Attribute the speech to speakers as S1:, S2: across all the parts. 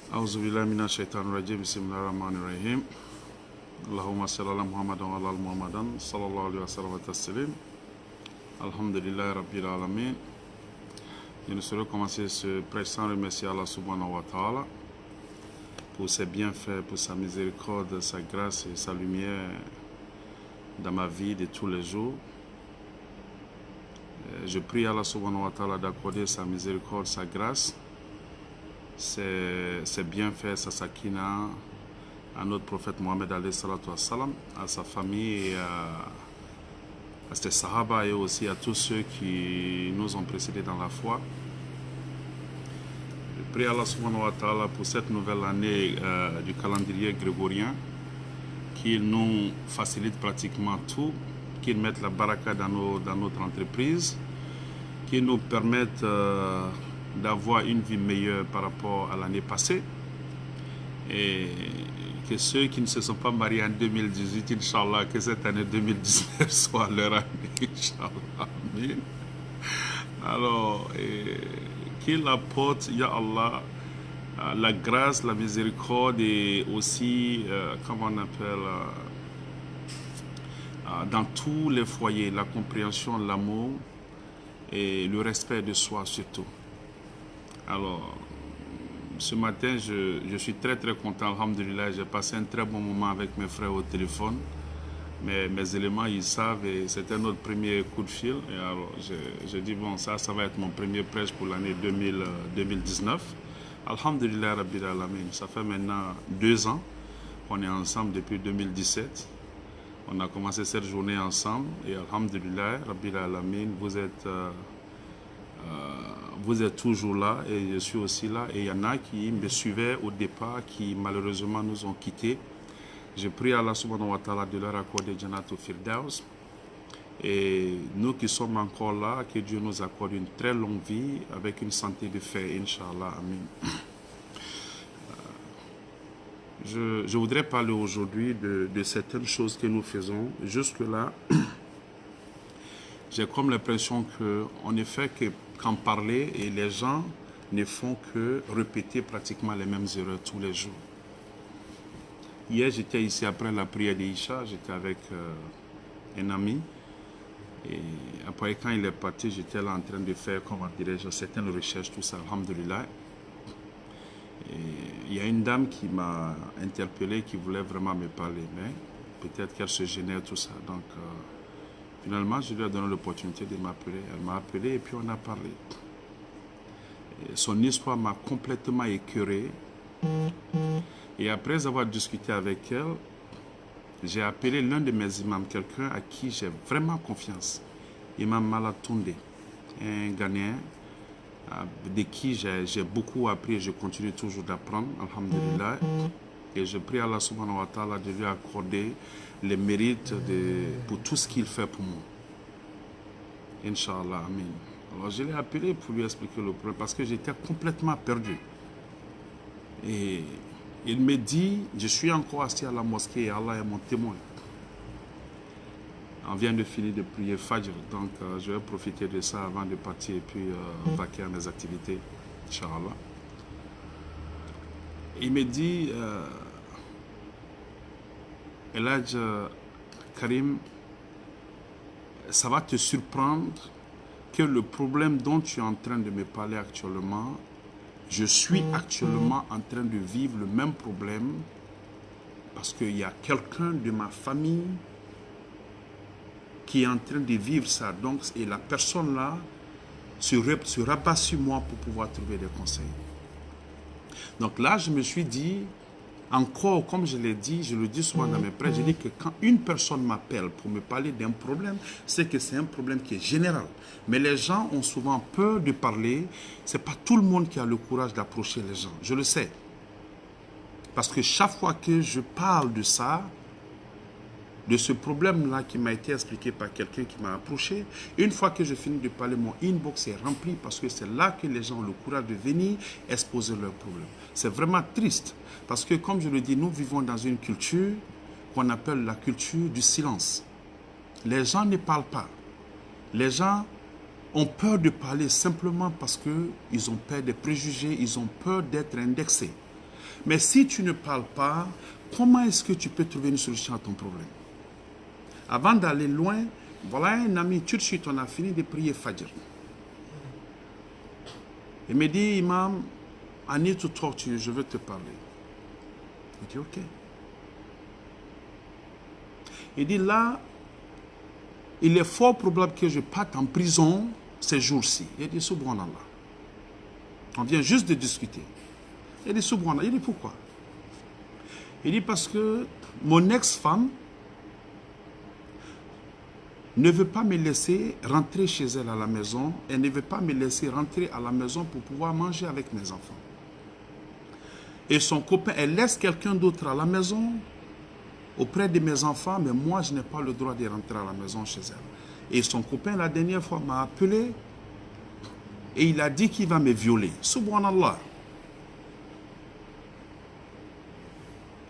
S1: أعوذ بالله من الشيطان الرجيم بسم الله الرحمن الرحيم اللهم صل على محمد وعلى آل محمد صلى الله عليه وسلم وتسليم الحمد لله رب العالمين. Je ne saurais commencer ce prêche sans remercier Allah subhanahu wa ta'ala pour ses bienfaits, pour sa miséricorde, sa grâce et sa lumière dans ma vie de tous les jours. Je prie Allah subhanahu wa ta'ala d'accorder sa miséricorde, sa grâce, ses bienfaits, sa sakina à notre prophète Mohammed alayhi salatu wassalam, à sa famille et à ses sahaba et aussi à tous ceux qui nous ont précédés dans la foi. Je prie Allah subhanahu wa ta'ala pour cette nouvelle année du calendrier grégorien, qu'il nous facilite pratiquement tout, qu'il mette la baraka dans notre entreprise, qu'il nous permette d'avoir une vie meilleure par rapport à l'année passée, et que ceux qui ne se sont pas mariés en 2018, Inch'Allah, que cette année 2019 soit leur année, Inch'Allah. Amen. Alors, qu'il apporte, Ya Allah, la grâce, la miséricorde et aussi, comment on appelle, dans tous les foyers, la compréhension, l'amour et le respect de soi surtout. Alors, ce matin, je suis très content, alhamdulillah. J'ai passé un très bon moment avec mes frères au téléphone. Mes éléments, ils savent, et c'était notre premier coup de fil. Et alors, j'ai dit, bon, ça va être mon premier prêche pour l'année 2019. Alhamdulillah, Rabbil Alamin. Ça fait maintenant 2 ans qu'on est ensemble depuis 2017. On a commencé cette journée ensemble. Et alhamdulillah, Rabbil Alamin, vous êtes toujours là et je suis aussi là. Et il y en a qui me suivaient au départ, qui malheureusement nous ont quittés. Je prie Allah subhanahu wa ta'ala de leur accorder Jannat al-Firdaus. Et nous qui sommes encore là, que Dieu nous accorde une très longue vie avec une santé de fer, Inch'Allah. Amin. Je voudrais parler aujourd'hui de certaines choses que nous faisons. Jusque-là, j'ai comme l'impression qu'on ne fait qu'en parler et les gens ne font que répéter pratiquement les mêmes erreurs tous les jours. Hier, j'étais ici après la prière d'Isha, j'étais avec un ami. Et après, quand il est parti, j'étais là en train de faire, comment dirais-je, certaines recherches, tout ça, alhamdulillah. Et il y a une dame qui m'a interpellé, qui voulait vraiment me parler, mais peut-être qu'elle se gênait, tout ça. Donc, finalement, je lui ai donné l'opportunité de m'appeler. Elle m'a appelé et puis on a parlé. Et son histoire m'a complètement écœuré. Et après avoir discuté avec elle, j'ai appelé l'un de mes imams, quelqu'un à qui j'ai vraiment confiance. Imam Malatunde, un Ghanéen, de qui j'ai beaucoup appris et je continue toujours d'apprendre, alhamdulillah. Et je prie Allah subhanahu wa ta'ala de lui accorder les mérites pour tout ce qu'il fait pour moi. Inch'Allah, amin. Alors je l'ai appelé pour lui expliquer le problème parce que j'étais complètement perdu. Et il me dit, je suis encore assis à la mosquée et Allah est mon témoin. On vient de finir de prier Fajr, donc je vais profiter de ça avant de partir et puis vaquer à mes activités, Inch'Allah. Il me dit, Eladj Karim, ça va te surprendre que le problème dont tu es en train de me parler actuellement, je suis actuellement en train de vivre le même problème parce qu'il y a quelqu'un de ma famille qui est en train de vivre ça. Donc, et la personne là se rabat sur moi pour pouvoir trouver des conseils. Donc là, je me suis dit, encore, comme je l'ai dit, je le dis souvent dans mes prêches, je dis que quand une personne m'appelle pour me parler d'un problème, c'est que c'est un problème qui est général. Mais les gens ont souvent peur de parler. Ce n'est pas tout le monde qui a le courage d'approcher les gens. Je le sais. Parce que chaque fois que je parle de ça, de ce problème-là qui m'a été expliqué par quelqu'un qui m'a approché, une fois que je finis de parler, mon inbox est rempli parce que c'est là que les gens ont le courage de venir exposer leurs problèmes. C'est vraiment triste parce que, comme je le dis, nous vivons dans une culture qu'on appelle la culture du silence. Les gens ne parlent pas. Les gens ont peur de parler simplement parce qu'ils ont peur des préjugés, ils ont peur d'être indexés. Mais si tu ne parles pas, comment est-ce que tu peux trouver une solution à ton problème? Avant d'aller loin, voilà un ami turc, on a fini de prier Fajr. Il me dit, Imam, I need to talk to you, je veux te parler. Il dit, ok. Il dit, là, il est fort probable que je parte en prison ces jours-ci. Il dit, Subhanallah. On vient juste de discuter. Il dit, Subhanallah. Il dit, pourquoi? Il dit, parce que mon ex-femme ne veut pas me laisser rentrer chez elle à la maison. Elle ne veut pas me laisser rentrer à la maison pour pouvoir manger avec mes enfants. Et son copain, elle laisse quelqu'un d'autre à la maison auprès de mes enfants, mais moi, je n'ai pas le droit de rentrer à la maison chez elle. Et son copain, la dernière fois, m'a appelé et il a dit qu'il va me violer. Subhanallah.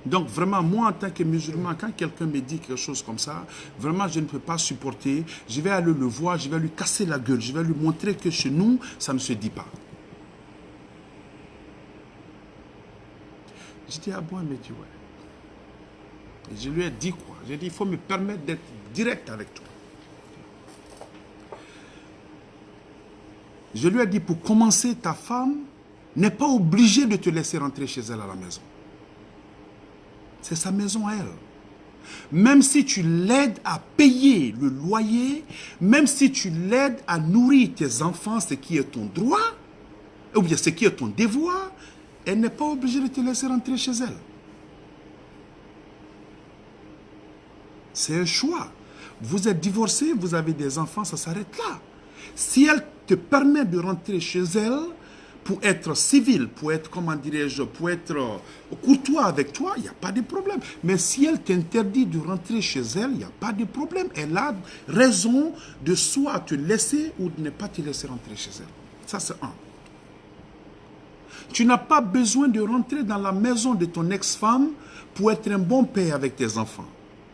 S1: Donc vraiment, moi en tant que musulman, quand quelqu'un me dit quelque chose comme ça, vraiment je ne peux pas supporter. Je vais aller le voir, je vais lui casser la gueule, je vais lui montrer que chez nous, ça ne se dit pas. Je dis, ah bon, il me dit, ouais. Et je lui ai dit quoi? J'ai dit, il faut me permettre d'être direct avec toi. Je lui ai dit, pour commencer, ta femme n'est pas obligée de te laisser rentrer chez elle à la maison. C'est sa maison à elle. Même si tu l'aides à payer le loyer, même si tu l'aides à nourrir tes enfants, ce qui est ton droit, ou bien ce qui est ton devoir, elle n'est pas obligée de te laisser rentrer chez elle. C'est un choix. Vous êtes divorcé, vous avez des enfants, ça s'arrête là. Si elle te permet de rentrer chez elle pour être civil, pour être, comment dirais-je, pour être courtois avec toi, il n'y a pas de problème. Mais si elle t'interdit de rentrer chez elle, il n'y a pas de problème. Elle a raison de soit te laisser ou de ne pas te laisser rentrer chez elle. Ça, c'est un. Tu n'as pas besoin de rentrer dans la maison de ton ex-femme pour être un bon père avec tes enfants.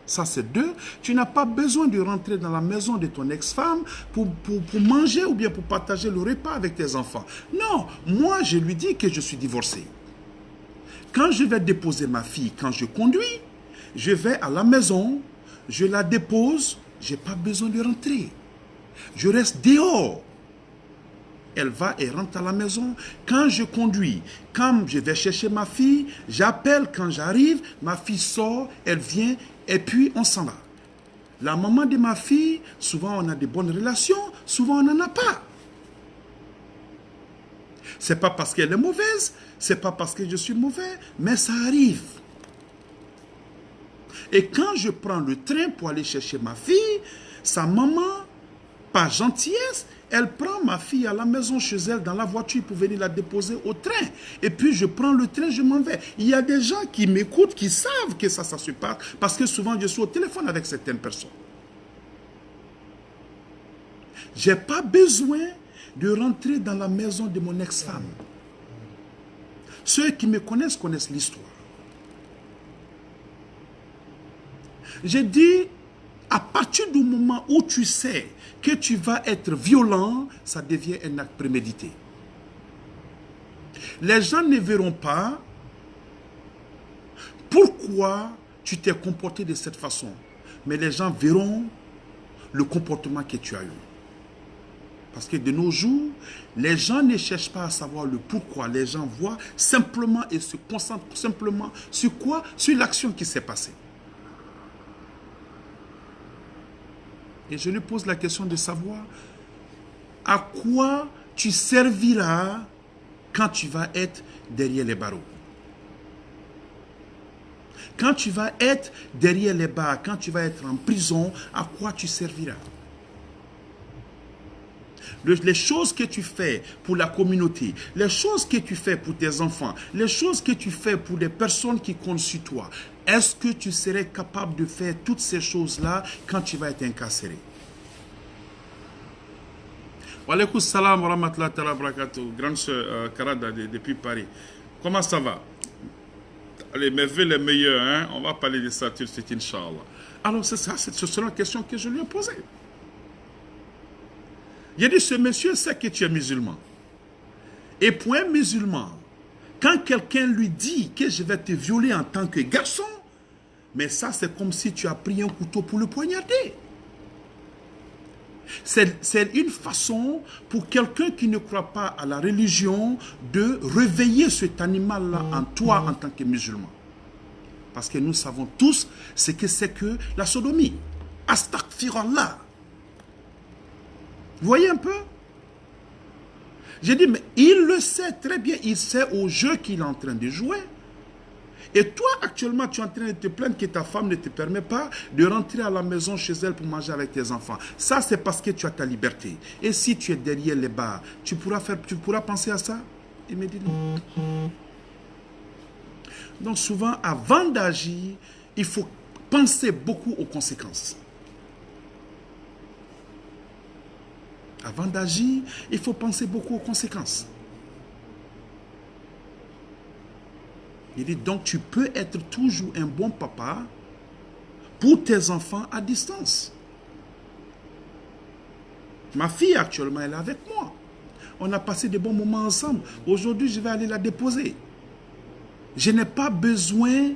S1: Ça, c'est deux. Tu n'as pas besoin de rentrer dans la maison de ton ex-femme pour manger ou bien pour partager le repas avec tes enfants. Non, moi, je lui dis que je suis divorcé. Quand je vais déposer ma fille, quand je conduis, je vais à la maison, je la dépose, je n'ai pas besoin de rentrer. Je reste dehors. Elle va et rentre à la maison. Quand je conduis, quand je vais chercher ma fille, j'appelle quand j'arrive, ma fille sort, elle vient et puis on s'en va. La maman de ma fille, souvent on a de bonnes relations, souvent on n'en a pas. C'est pas parce qu'elle est mauvaise, c'est pas parce que je suis mauvais, mais ça arrive. Et quand je prends le train pour aller chercher ma fille, sa maman, par gentillesse, elle prend ma fille à la maison chez elle dans la voiture pour venir la déposer au train. Et puis je prends le train, je m'en vais. Il y a des gens qui m'écoutent, qui savent que ça se passe, parce que souvent je suis au téléphone avec certaines personnes. Je n'ai pas besoin de rentrer dans la maison de mon ex-femme. Ceux qui me connaissent connaissent l'histoire. J'ai dit, à partir du moment où tu sais que tu vas être violent, ça devient un acte prémédité. Les gens ne verront pas pourquoi tu t'es comporté de cette façon, mais les gens verront le comportement que tu as eu. Parce que de nos jours, les gens ne cherchent pas à savoir le pourquoi. Les gens voient simplement et se concentrent simplement sur quoi? Sur l'action qui s'est passée. Et je lui pose la question de savoir à quoi tu serviras quand tu vas être derrière les barreaux. Quand tu vas être derrière les barres, quand tu vas être en prison, à quoi tu serviras? Les choses que tu fais pour la communauté, les choses que tu fais pour tes enfants, les choses que tu fais pour les personnes qui comptent sur toi, est-ce que tu serais capable de faire toutes ces choses-là quand tu vas être incarcéré? Wa alaykoum salam wa rahmatullahi wa barakatuh. Grande sœur Karada depuis Paris. Comment ça va? Allez, mes vœux les meilleurs, hein? On va parler de ça tout de suite, Inch'Allah. Alors, c'est ça, ce sera la question que je lui ai posée. J'ai dit, ce monsieur sait que tu es musulman. Et pour un musulman, Quand quelqu'un lui dit que je vais te violer en tant que garçon, mais ça c'est comme si tu as pris un couteau pour le poignarder. C'est une façon pour quelqu'un qui ne croit pas à la religion de réveiller cet animal-là en toi en tant que musulman. Parce que nous savons tous ce que c'est que la sodomie. Astaghfirullah. Vous voyez un peu? J'ai dit, mais il le sait très bien, il sait au jeu qu'il est en train de jouer. Et toi, actuellement, tu es en train de te plaindre que ta femme ne te permet pas de rentrer à la maison chez elle pour manger avec tes enfants. Ça, c'est parce que tu as ta liberté. Et si tu es derrière les bars, tu pourras penser à ça? Il me dit non. Donc souvent, avant d'agir, il faut penser beaucoup aux conséquences. Avant d'agir, il faut penser beaucoup aux conséquences. Il dit, donc tu peux être toujours un bon papa pour tes enfants à distance. Ma fille actuellement, elle est avec moi. On a passé de bons moments ensemble. Aujourd'hui, je vais aller la déposer. Je n'ai pas besoin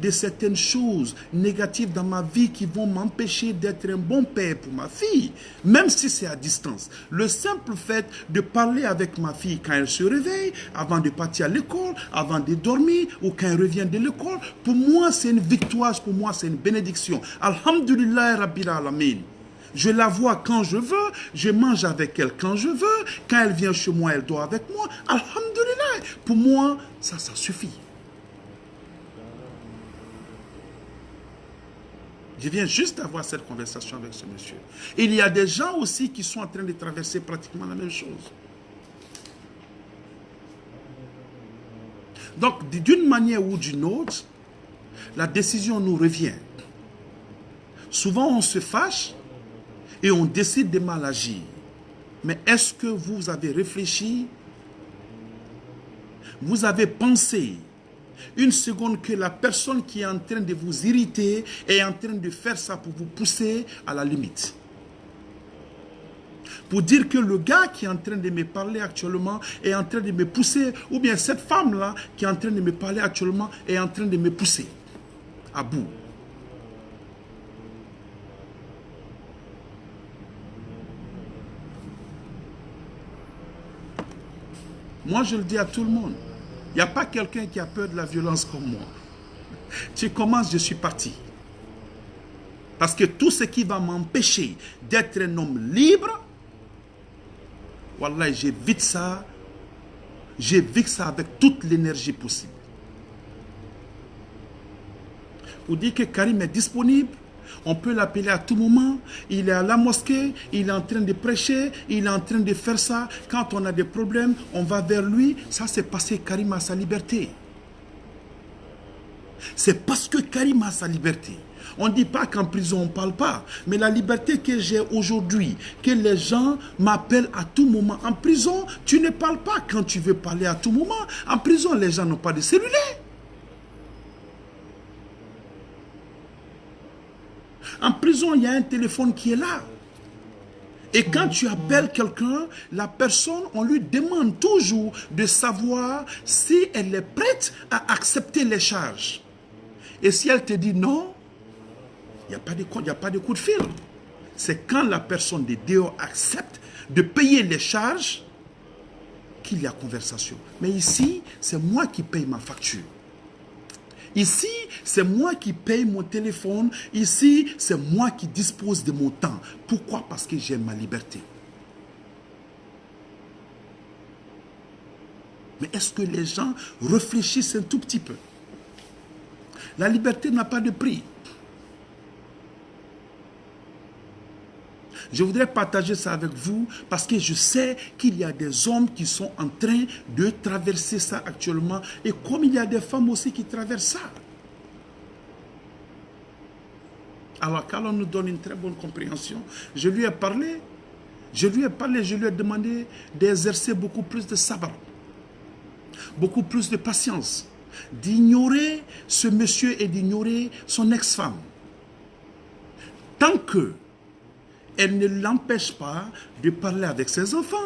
S1: de certaines choses négatives dans ma vie qui vont m'empêcher d'être un bon père pour ma fille, même si c'est à distance. Le simple fait de parler avec ma fille quand elle se réveille, avant de partir à l'école, avant de dormir ou quand elle revient de l'école, pour moi c'est une victoire, pour moi c'est une bénédiction. Alhamdulillah Rabbil Alamin. Je la vois quand je veux, je mange avec elle quand je veux, quand elle vient chez moi, elle dort avec moi. Alhamdulillah. Pour moi, ça suffit. Je viens juste d'avoir cette conversation avec ce monsieur. Il y a des gens aussi qui sont en train de traverser pratiquement la même chose. Donc, d'une manière ou d'une autre, la décision nous revient. Souvent, on se fâche et on décide de mal agir. Mais est-ce que vous avez réfléchi? Vous avez pensé une seconde que la personne qui est en train de vous irriter est en train de faire ça pour vous pousser à la limite. Pour dire que le gars qui est en train de me parler actuellement est en train de me pousser, ou bien cette femme-là qui est en train de me parler actuellement est en train de me pousser à bout. Moi, je le dis à tout le monde. Il n'y a pas quelqu'un qui a peur de la violence comme moi. Tu commences, je suis parti. Parce que tout ce qui va m'empêcher d'être un homme libre, wallah, j'évite ça avec toute l'énergie possible. Pour dire que Karim est disponible, on peut l'appeler à tout moment, il est à la mosquée, il est en train de prêcher, il est en train de faire ça. Quand on a des problèmes, on va vers lui. Ça, c'est parce que Karim a sa liberté. C'est parce que Karim a sa liberté. On ne dit pas qu'en prison, on ne parle pas. Mais la liberté que j'ai aujourd'hui, que les gens m'appellent à tout moment. En prison, tu ne parles pas quand tu veux parler à tout moment. En prison, les gens n'ont pas de cellulaire. En prison, il y a un téléphone qui est là. Et quand tu appelles quelqu'un, la personne, on lui demande toujours de savoir si elle est prête à accepter les charges. Et si elle te dit non, il n'y a pas de coup de fil. C'est quand la personne de dehors accepte de payer les charges qu'il y a conversation. Mais ici, c'est moi qui paye ma facture. Ici, c'est moi qui paye mon téléphone. Ici, c'est moi qui dispose de mon temps. Pourquoi? Parce que j'ai ma liberté. Mais est-ce que les gens réfléchissent un tout petit peu? La liberté n'a pas de prix. Je voudrais partager ça avec vous parce que je sais qu'il y a des hommes qui sont en train de traverser ça actuellement et comme il y a des femmes aussi qui traversent ça. Alors qu'Allah nous donne une très bonne compréhension, je lui ai parlé, je lui ai demandé d'exercer beaucoup plus de sabr, beaucoup plus de patience, d'ignorer ce monsieur et d'ignorer son ex-femme. Tant que elle ne l'empêche pas de parler avec ses enfants.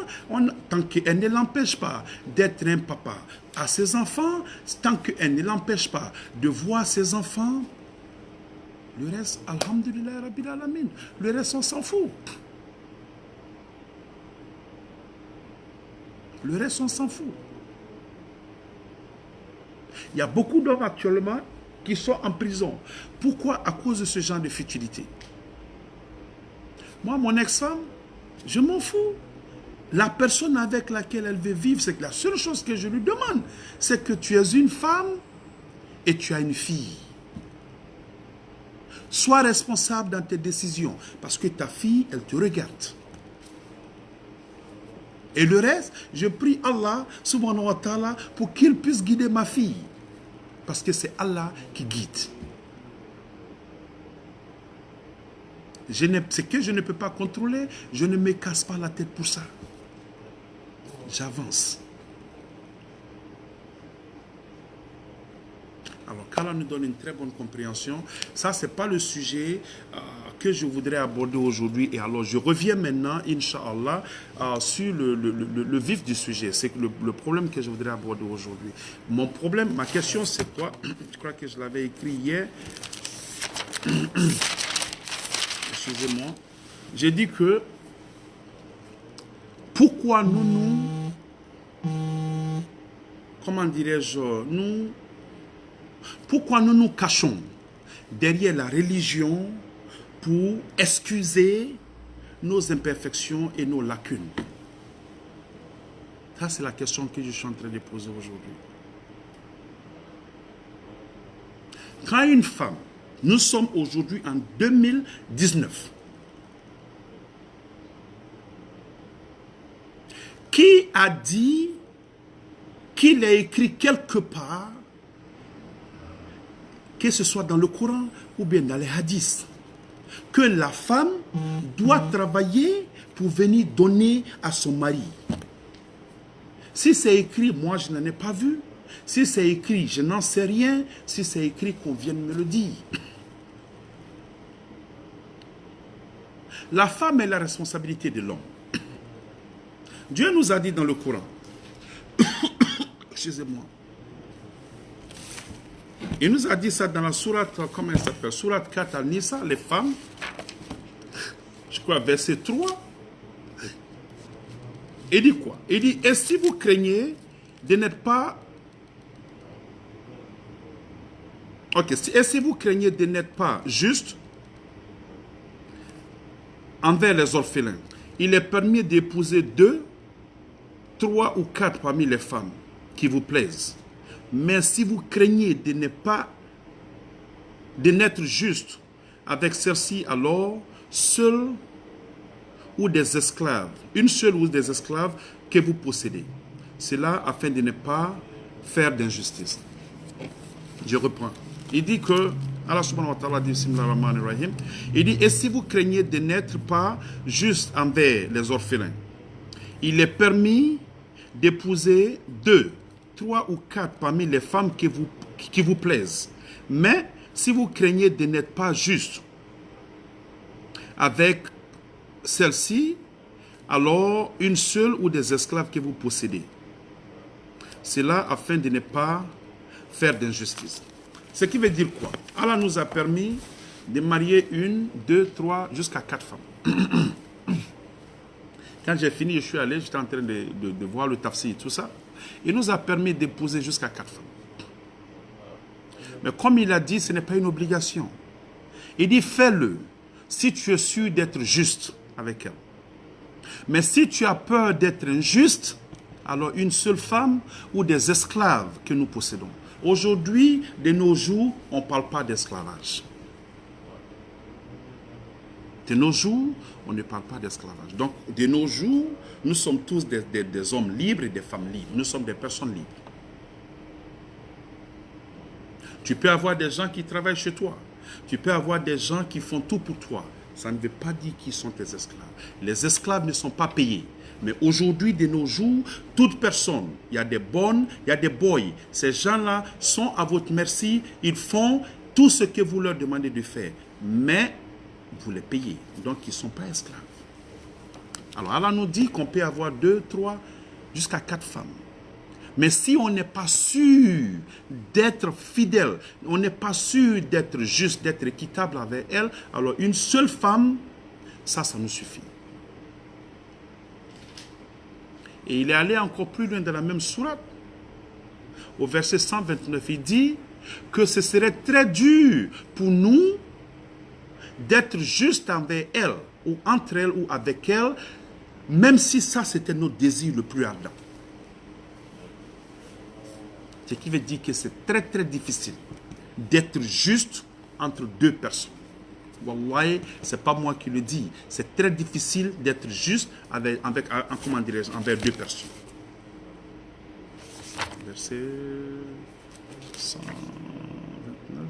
S1: Tant qu'elle ne l'empêche pas d'être un papa à ses enfants, tant qu'elle ne l'empêche pas de voir ses enfants, le reste, alhamdulillah, rabbil alamin, le reste, on s'en fout. Le reste, on s'en fout. Il y a beaucoup d'hommes actuellement qui sont en prison. Pourquoi? À cause de ce genre de futilité. Moi, mon ex-femme, je m'en fous. La personne avec laquelle elle veut vivre, c'est que la seule chose que je lui demande, c'est que tu es une femme et tu as une fille. Sois responsable dans tes décisions, parce que ta fille, elle te regarde. Et le reste, je prie Allah, subhanahu wa ta'ala, pour qu'il puisse guider ma fille. Parce que c'est Allah qui guide. Ce que je ne peux pas contrôler, je ne me casse pas la tête pour ça. J'avance. Alors, qu'Allah nous donne une très bonne compréhension. Ça, ce n'est pas le sujet que je voudrais aborder aujourd'hui. Et alors, je reviens maintenant, Inch'Allah, sur le vif du sujet. C'est le problème que je voudrais aborder aujourd'hui. Mon problème, ma question, c'est quoi? Je crois que je l'avais écrit hier. Excusez-moi. J'ai dit que pourquoi comment dirais-je, pourquoi nous nous cachons derrière la religion pour excuser nos imperfections et nos lacunes? Ça, c'est la question que je suis en train de poser aujourd'hui. Quand une femme, nous sommes aujourd'hui en 2019, qui a dit qu'il a écrit quelque part, que ce soit dans le Coran ou bien dans les hadiths, que la femme doit travailler pour venir donner à son mari. Si c'est écrit, moi je n'en ai pas vu. Si c'est écrit, je n'en sais rien. Si c'est écrit, qu'on vienne me le dire. La femme est la responsabilité de l'homme. Dieu nous a dit dans le Coran, excusez-moi, il nous a dit ça dans la sourate, comment elle s'appelle? Sourate 4 Al-Nisa, les femmes, je crois verset 3. Il dit quoi? Il dit, et si vous craignez de n'être pas... Ok, et si vous craignez de n'être pas juste envers les orphelins, il est permis d'épouser 2, 3 ou 4 parmi les femmes qui vous plaisent. Mais si vous craignez de n'être juste avec celle-ci, alors seul ou des esclaves, une seule ou des esclaves que vous possédez. Cela afin de ne pas faire d'injustice. Je reprends. Il dit que, Allah subhanahu wa ta'ala dit, il dit, et si vous craignez de n'être pas juste envers les orphelins, il est permis d'épouser 2, 3 ou 4 parmi les femmes qui vous plaisent. Mais si vous craignez de n'être pas juste avec celle-ci, alors une seule ou des esclaves que vous possédez. Cela afin de ne pas faire d'injustice. Ce qui veut dire quoi? Allah nous a permis de marier 1, 2, 3, jusqu'à 4 femmes. Quand j'ai fini, je suis allé, j'étais en train de voir le tafsir et tout ça. Il nous a permis d'épouser jusqu'à 4 femmes. Mais comme il a dit, ce n'est pas une obligation. Il dit, fais-le si tu es sûr d'être juste avec elle. Mais si tu as peur d'être injuste, alors une seule femme ou des esclaves que nous possédons. Aujourd'hui, de nos jours, on ne parle pas d'esclavage. De nos jours, on ne parle pas d'esclavage. Donc, de nos jours, nous sommes tous des hommes libres et des femmes libres. Nous sommes des personnes libres. Tu peux avoir des gens qui travaillent chez toi. Tu peux avoir des gens qui font tout pour toi. Ça ne veut pas dire qu'ils sont tes esclaves. Les esclaves ne sont pas payés. Mais aujourd'hui, de nos jours, toute personne, il y a des bonnes, il y a des boys. Ces gens-là sont à votre merci. Ils font tout ce que vous leur demandez de faire. Mais vous les payez. Donc, ils ne sont pas esclaves. Alors, Allah nous dit qu'on peut avoir 2, 3, jusqu'à 4 femmes. Mais si on n'est pas sûr d'être fidèle, on n'est pas sûr d'être juste, d'être équitable avec elle, alors une seule femme, ça nous suffit. Et il est allé encore plus loin dans la même sourate. Au verset 129, il dit que ce serait très dur pour nous d'être juste envers elle, ou entre elle, ou avec elle, même si ça c'était notre désir le plus ardent. Ce qui veut dire que c'est très très difficile d'être juste entre deux personnes. Wallahi, ce n'est pas moi qui le dis. C'est très difficile d'être juste envers deux personnes. Verset 129.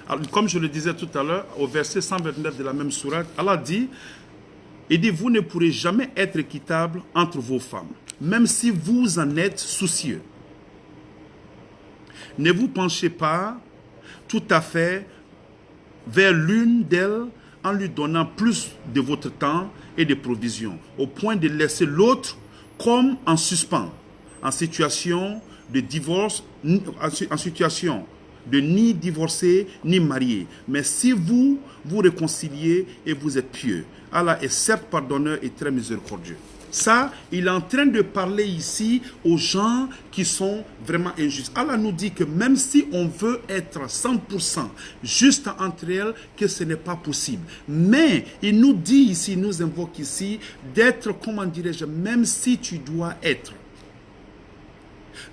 S1: Alors, comme je le disais tout à l'heure, au verset 129 de la même sourate, Allah dit, il dit, vous ne pourrez jamais être équitable entre vos femmes, même si vous en êtes soucieux. Ne vous penchez pas tout à fait vers l'une d'elles en lui donnant plus de votre temps et de provisions, au point de laisser l'autre comme en suspens, en situation de divorce, en situation de ni divorcer ni marier. Mais si vous vous réconciliez et vous êtes pieux, Allah est certes pardonneur et très miséricordieux. Ça, il est en train de parler ici aux gens qui sont vraiment injustes. Allah nous dit que même si on veut être 100% juste entre elles, que ce n'est pas possible. Mais il nous dit ici, il nous invoque ici d'être, comment dirais-je, même si tu dois être.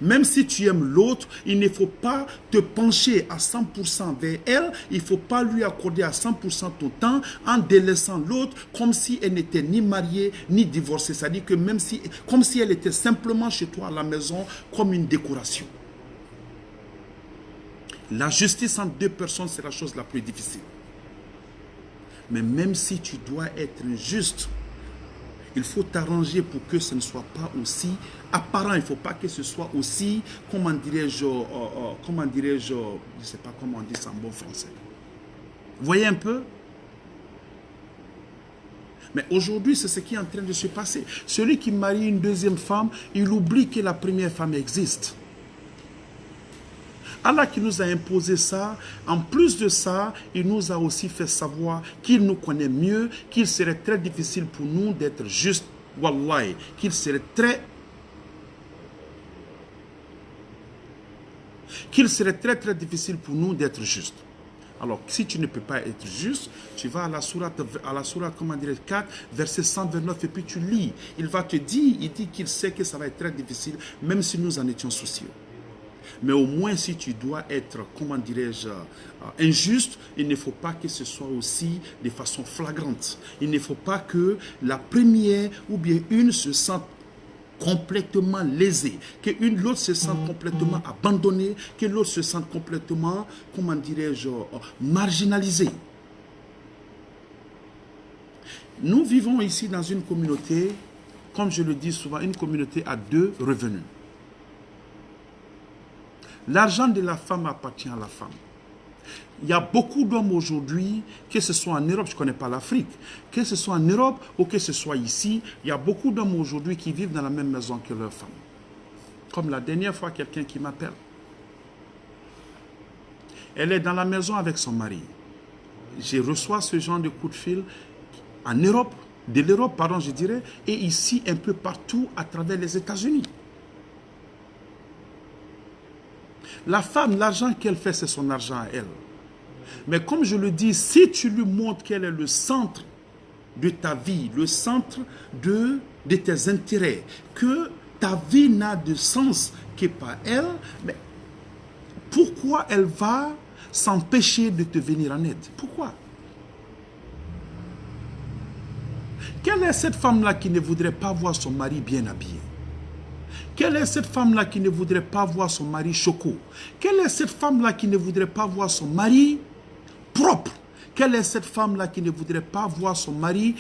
S1: Même si tu aimes l'autre, il ne faut pas te pencher à 100% vers elle. Il ne faut pas lui accorder à 100% ton temps en délaissant l'autre comme si elle n'était ni mariée ni divorcée. C'est-à-dire que même si, comme si elle était simplement chez toi à la maison comme une décoration. La justice entre deux personnes, c'est la chose la plus difficile. Mais même si tu dois être juste, il faut t'arranger pour que ce ne soit pas aussi apparent. Il ne faut pas que ce soit aussi, comment dirais-je, je ne sais pas comment on dit ça en bon français. Vous voyez un peu? Mais aujourd'hui, c'est ce qui est en train de se passer. Celui qui marie une deuxième femme, il oublie que la première femme existe. Allah qui nous a imposé ça, en plus de ça, il nous a aussi fait savoir qu'il nous connaît mieux, qu'il serait très difficile pour nous d'être juste, wallahi, qu'il serait très difficile pour nous d'être juste. Alors, si tu ne peux pas être juste, tu vas à la sourate comment dire, 4, verset 129, et puis tu lis. Il va te dire, il dit qu'il sait que ça va être très difficile, même si nous en étions soucieux. Mais au moins, si tu dois être, comment dirais-je, injuste, il ne faut pas que ce soit aussi de façon flagrante. Il ne faut pas que la première ou bien une se sente complètement lésée, que l'autre se sente complètement abandonnée, que l'autre se sente complètement, comment dirais-je, marginalisée. Nous vivons ici dans une communauté, comme je le dis souvent, une communauté à deux revenus. L'argent de la femme appartient à la femme. Il y a beaucoup d'hommes aujourd'hui, que ce soit en Europe, je ne connais pas l'Afrique, que ce soit en Europe ou que ce soit ici, il y a beaucoup d'hommes aujourd'hui qui vivent dans la même maison que leur femme. Comme la dernière fois, quelqu'un qui m'appelle. Elle est dans la maison avec son mari. Je reçois ce genre de coup de fil en Europe, de l'Europe, pardon, je dirais, et ici un peu partout à travers les États-Unis. La femme, l'argent qu'elle fait, c'est son argent à elle. Mais comme je le dis, si tu lui montres qu'elle est le centre de ta vie, le centre de tes intérêts, que ta vie n'a de sens que par elle, mais pourquoi elle va s'empêcher de te venir en aide? Pourquoi? Quelle est cette femme-là qui ne voudrait pas voir son mari bien habillé? Quelle est cette femme-là qui ne voudrait pas voir son mari choco? Quelle est cette femme-là qui ne voudrait pas voir son mari propre? Quelle est cette femme-là qui ne voudrait pas voir son mari,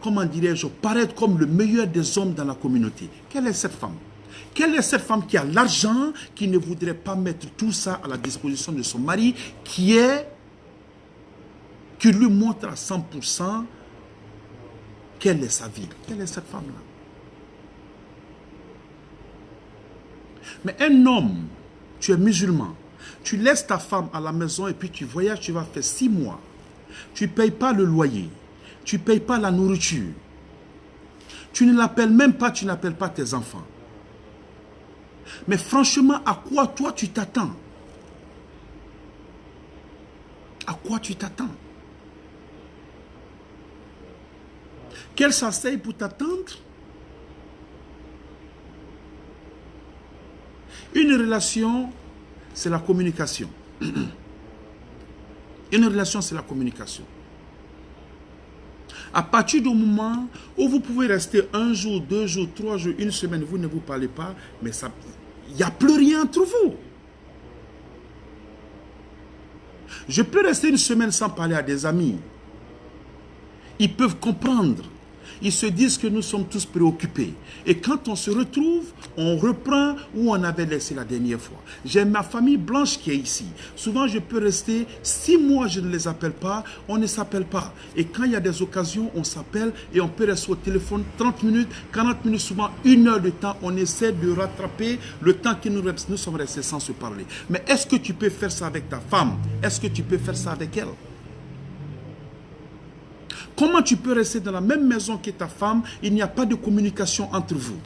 S1: comment dirais-je, paraître comme le meilleur des hommes dans la communauté. Quelle est cette femme? Quelle est cette femme qui a l'argent, qui ne voudrait pas mettre tout ça à la disposition de son mari, qui lui montre à 100% quelle est sa vie? Quelle est cette femme-là? Mais un homme, tu es musulman, tu laisses ta femme à la maison et puis tu voyages, tu vas faire 6 mois. Tu ne payes pas le loyer, tu ne payes pas la nourriture. Tu ne l'appelles même pas, tu n'appelles pas tes enfants. Mais franchement, à quoi toi tu t'attends? À quoi tu t'attends? Qu'elle s'asseye pour t'attendre? Une relation, c'est la communication. Une relation, c'est la communication. À partir du moment où vous pouvez rester 1 jour, 2 jours, 3 jours, 1 semaine, vous ne vous parlez pas, mais il n'y a plus rien entre vous. Je peux rester 1 semaine sans parler à des amis. Ils peuvent comprendre. Ils se disent que nous sommes tous préoccupés. Et quand on se retrouve, on reprend où on avait laissé la dernière fois. J'ai ma famille blanche qui est ici. Souvent, je peux rester 6 mois, je ne les appelle pas. On ne s'appelle pas. Et quand il y a des occasions, on s'appelle et on peut rester au téléphone 30 minutes, 40 minutes, souvent 1 heure de temps. On essaie de rattraper le temps que nous sommes restés sans se parler. Mais est-ce que tu peux faire ça avec ta femme? Est-ce que tu peux faire ça avec elle? Comment tu peux rester dans la même maison que ta femme, il n'y a pas de communication entre vous?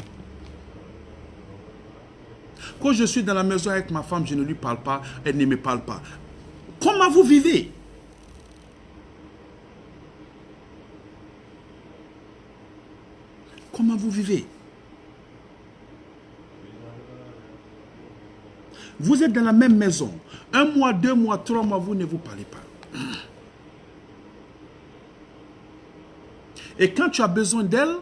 S1: Quand je suis dans la maison avec ma femme, je ne lui parle pas, elle ne me parle pas. Comment vous vivez? Comment vous vivez? Vous êtes dans la même maison. 1 mois, 2 mois, 3 mois, vous ne vous parlez pas. Et quand tu as besoin d'elle,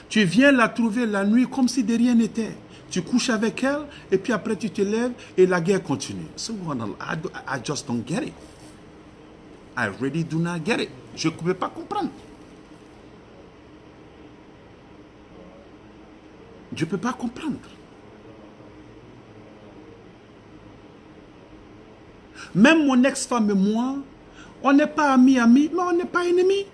S1: tu viens la trouver la nuit comme si de rien n'était. Tu couches avec elle et puis après tu te lèves et la guerre continue. So, I just don't get it. I really do not get it. Je ne peux pas comprendre. Je ne peux pas comprendre. Même mon ex-femme et moi, on n'est pas amis, mais on n'est pas ennemis.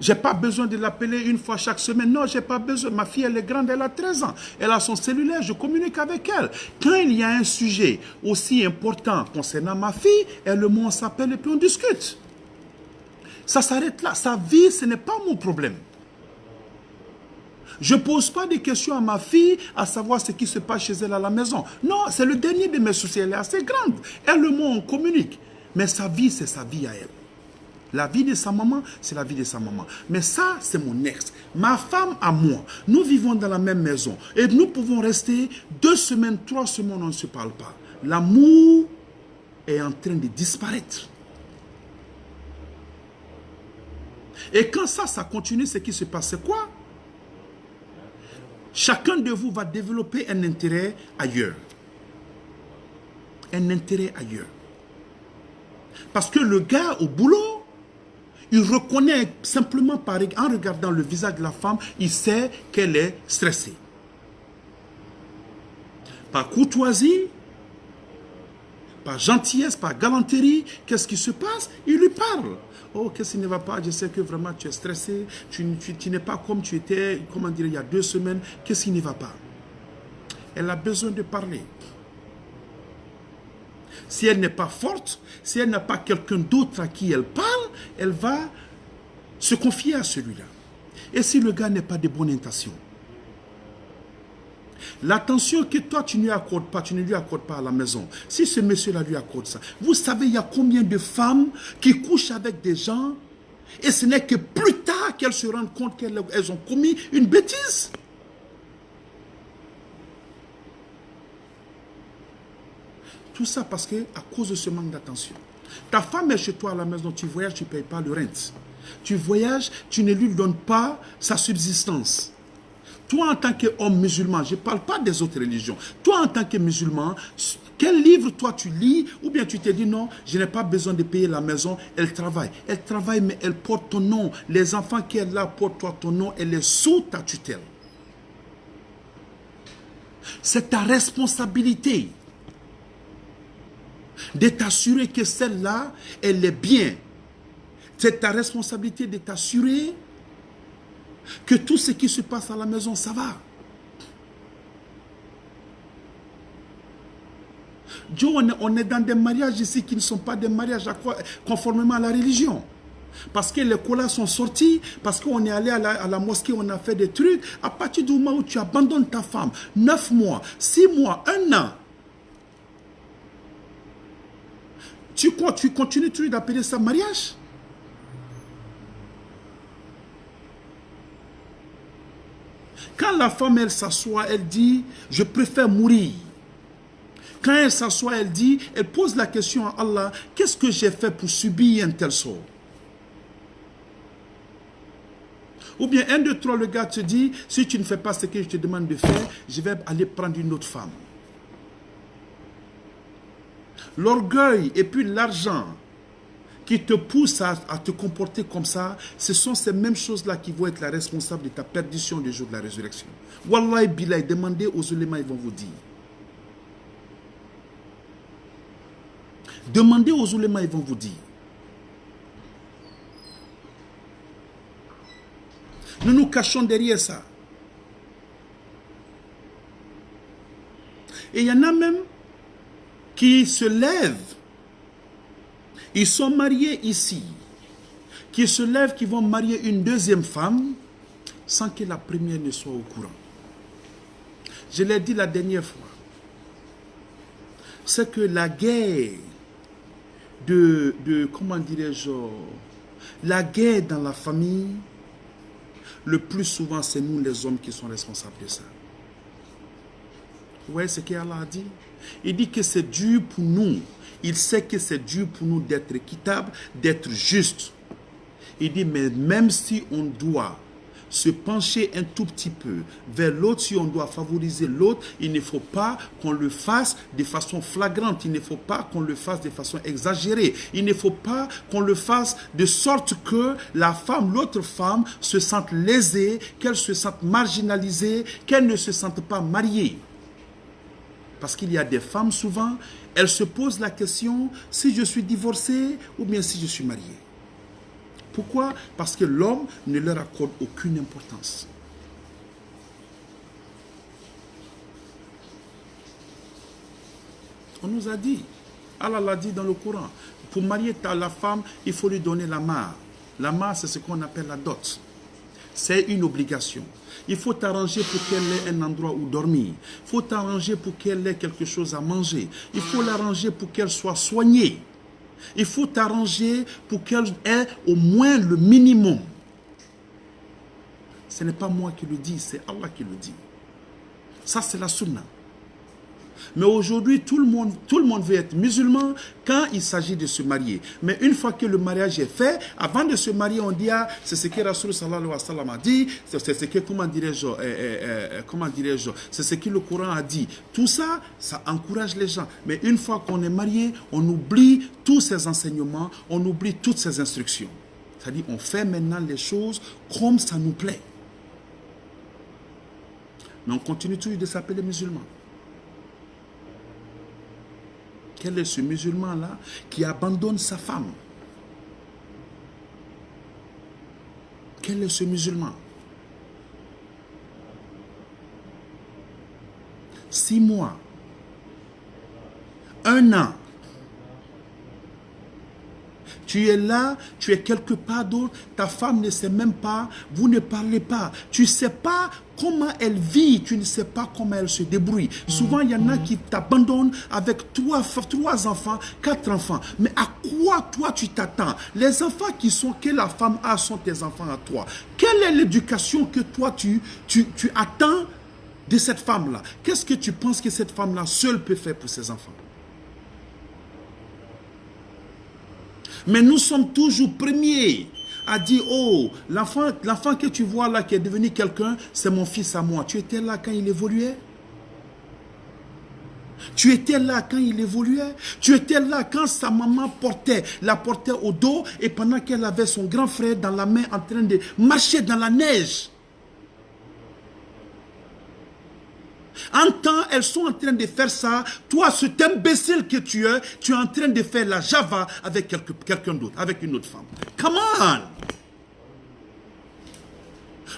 S1: Je n'ai pas besoin de l'appeler 1 fois chaque semaine. Non, je n'ai pas besoin. Ma fille, elle est grande, elle a 13 ans. Elle a son cellulaire, je communique avec elle. Quand il y a un sujet aussi important concernant ma fille, elle le on s'appelle et puis on discute. Ça s'arrête là. Sa vie, ce n'est pas mon problème. Je ne pose pas de questions à ma fille à savoir ce qui se passe chez elle à la maison. Non, c'est le dernier de mes soucis. Elle est assez grande. Elle le on communique. Mais sa vie, c'est sa vie à elle. La vie de sa maman, c'est la vie de sa maman. Mais ça, c'est mon ex. Ma femme à moi, nous vivons dans la même maison. Et nous pouvons rester 2 semaines, 3 semaines, on ne se parle pas. L'amour est en train de disparaître. Et quand ça continue, ce qui se passe, c'est quoi? Chacun de vous va développer un intérêt ailleurs. Un intérêt ailleurs. Parce que le gars au boulot, il reconnaît simplement en regardant le visage de la femme, il sait qu'elle est stressée. Par courtoisie, par gentillesse, par galanterie, qu'est-ce qui se passe? Il lui parle. Oh, qu'est-ce qui ne va pas? Je sais que vraiment tu es stressé, tu n'es pas comme tu étais, comment dire, il y a 2 semaines. Qu'est-ce qui ne va pas? Elle a besoin de parler. Si elle n'est pas forte, si elle n'a pas quelqu'un d'autre à qui elle parle, elle va se confier à celui-là. Et si le gars n'est pas de bonne intention, l'attention que toi tu ne lui accordes pas, tu ne lui accordes pas à la maison, si ce monsieur-là lui accorde ça, vous savez, il y a combien de femmes qui couchent avec des gens et ce n'est que plus tard qu'elles se rendent compte qu'elles ont commis une bêtise. Tout ça parce que à cause de ce manque d'attention. Ta femme est chez toi à la maison, tu voyages, tu ne payes pas le rent. Tu voyages, tu ne lui donnes pas sa subsistance. Toi, en tant qu'homme musulman, je ne parle pas des autres religions. Toi, en tant que musulman, quel livre toi tu lis? Ou bien tu te dis non, je n'ai pas besoin de payer la maison, elle travaille. Elle travaille, mais elle porte ton nom. Les enfants qu'elle a portent toi ton nom, elle est sous ta tutelle. C'est ta responsabilité de t'assurer que celle-là, elle est bien. C'est ta responsabilité de t'assurer que tout ce qui se passe à la maison, ça va. Dieu, on est dans des mariages ici qui ne sont pas des mariages conformément à la religion. Parce que les colas sont sortis, parce qu'on est allé à la mosquée, on a fait des trucs. À partir du moment où tu abandonnes ta femme, 9 mois, 6 mois, 1 an, tu continues toujours d'appeler ça mariage? Quand la femme, elle s'assoit, elle dit, je préfère mourir. Quand elle s'assoit, elle pose la question à Allah, qu'est-ce que j'ai fait pour subir un tel sort? Ou bien 1, 2, 3, le gars te dit, si tu ne fais pas ce que je te demande de faire, je vais aller prendre une autre femme. L'orgueil et puis l'argent qui te poussent à te comporter comme ça, ce sont ces mêmes choses-là qui vont être la responsable de ta perdition le jour de la résurrection. Wallahi billah, demandez aux ulémas, ils vont vous dire. Demandez aux ulémas, ils vont vous dire. Nous nous cachons derrière ça. Et il y en a même qui se lèvent. Ils sont mariés ici. Qui se lèvent, qui vont marier une deuxième femme sans que la première ne soit au courant. Je l'ai dit la dernière fois. C'est que la guerre comment dirais-je, la guerre dans la famille, le plus souvent, c'est nous les hommes qui sommes responsables de ça. Vous voyez ce qu'Allah a dit? Il dit que c'est dur pour nous. Il sait que c'est dur pour nous d'être équitable, d'être juste. Il dit, mais même si on doit se pencher un tout petit peu vers l'autre, si on doit favoriser l'autre, il ne faut pas qu'on le fasse de façon flagrante, il ne faut pas qu'on le fasse de façon exagérée, il ne faut pas qu'on le fasse de sorte que la femme, l'autre femme, se sente lésée, qu'elle se sente marginalisée, qu'elle ne se sente pas mariée. Parce qu'il y a des femmes, souvent, elles se posent la question, si je suis divorcée ou bien si je suis mariée. Pourquoi? Parce que l'homme ne leur accorde aucune importance. On nous a dit, Allah l'a dit dans le Coran, pour marier la femme, il faut lui donner la mahr. La mahr, c'est ce qu'on appelle la dot. C'est une obligation. Il faut t'arranger pour qu'elle ait un endroit où dormir. Il faut t'arranger pour qu'elle ait quelque chose à manger. Il faut l'arranger pour qu'elle soit soignée. Il faut t'arranger pour qu'elle ait au moins le minimum. Ce n'est pas moi qui le dis, c'est Allah qui le dit. Ça, c'est la sunna. Mais aujourd'hui, tout le monde veut être musulman quand il s'agit de se marier. Mais une fois que le mariage est fait, avant de se marier, on dit, ah, c'est ce que Rasul sallallahu alayhi wa sallam a dit, c'est ce que, comment dirais-je, c'est ce que le Coran a dit. Tout ça, ça encourage les gens. Mais une fois qu'on est marié, on oublie tous ces enseignements, on oublie toutes ces instructions. C'est-à-dire, on fait maintenant les choses comme ça nous plaît. Mais on continue toujours de s'appeler musulman. Quel est ce musulman-là qui abandonne sa femme? Quel est ce musulman? 6 mois, 1 an. Tu es là, tu es quelque part d'autre, ta femme ne sait même pas, vous ne parlez pas. Tu ne sais pas comment elle vit, tu ne sais pas comment elle se débrouille. Souvent, il y en a qui t'abandonnent avec 3 enfants, 4 enfants. Mais à quoi toi tu t'attends? Les enfants que la femme a sont tes enfants à toi. Quelle est l'éducation que toi tu attends de cette femme-là? Qu'est-ce que tu penses que cette femme-là seule peut faire pour ses enfants? Mais nous sommes toujours premiers a dit, oh, l'enfant que tu vois là, qui est devenu quelqu'un, c'est mon fils à moi. Tu étais là quand il évoluait? Tu étais là quand il évoluait? Tu étais là quand sa maman la portait au dos et pendant qu'elle avait son grand frère dans la main en train de marcher dans la neige? En temps, elles sont en train de faire ça. Toi, cet imbécile que tu es en train de faire la Java avec quelqu'un d'autre, avec une autre femme. Come on!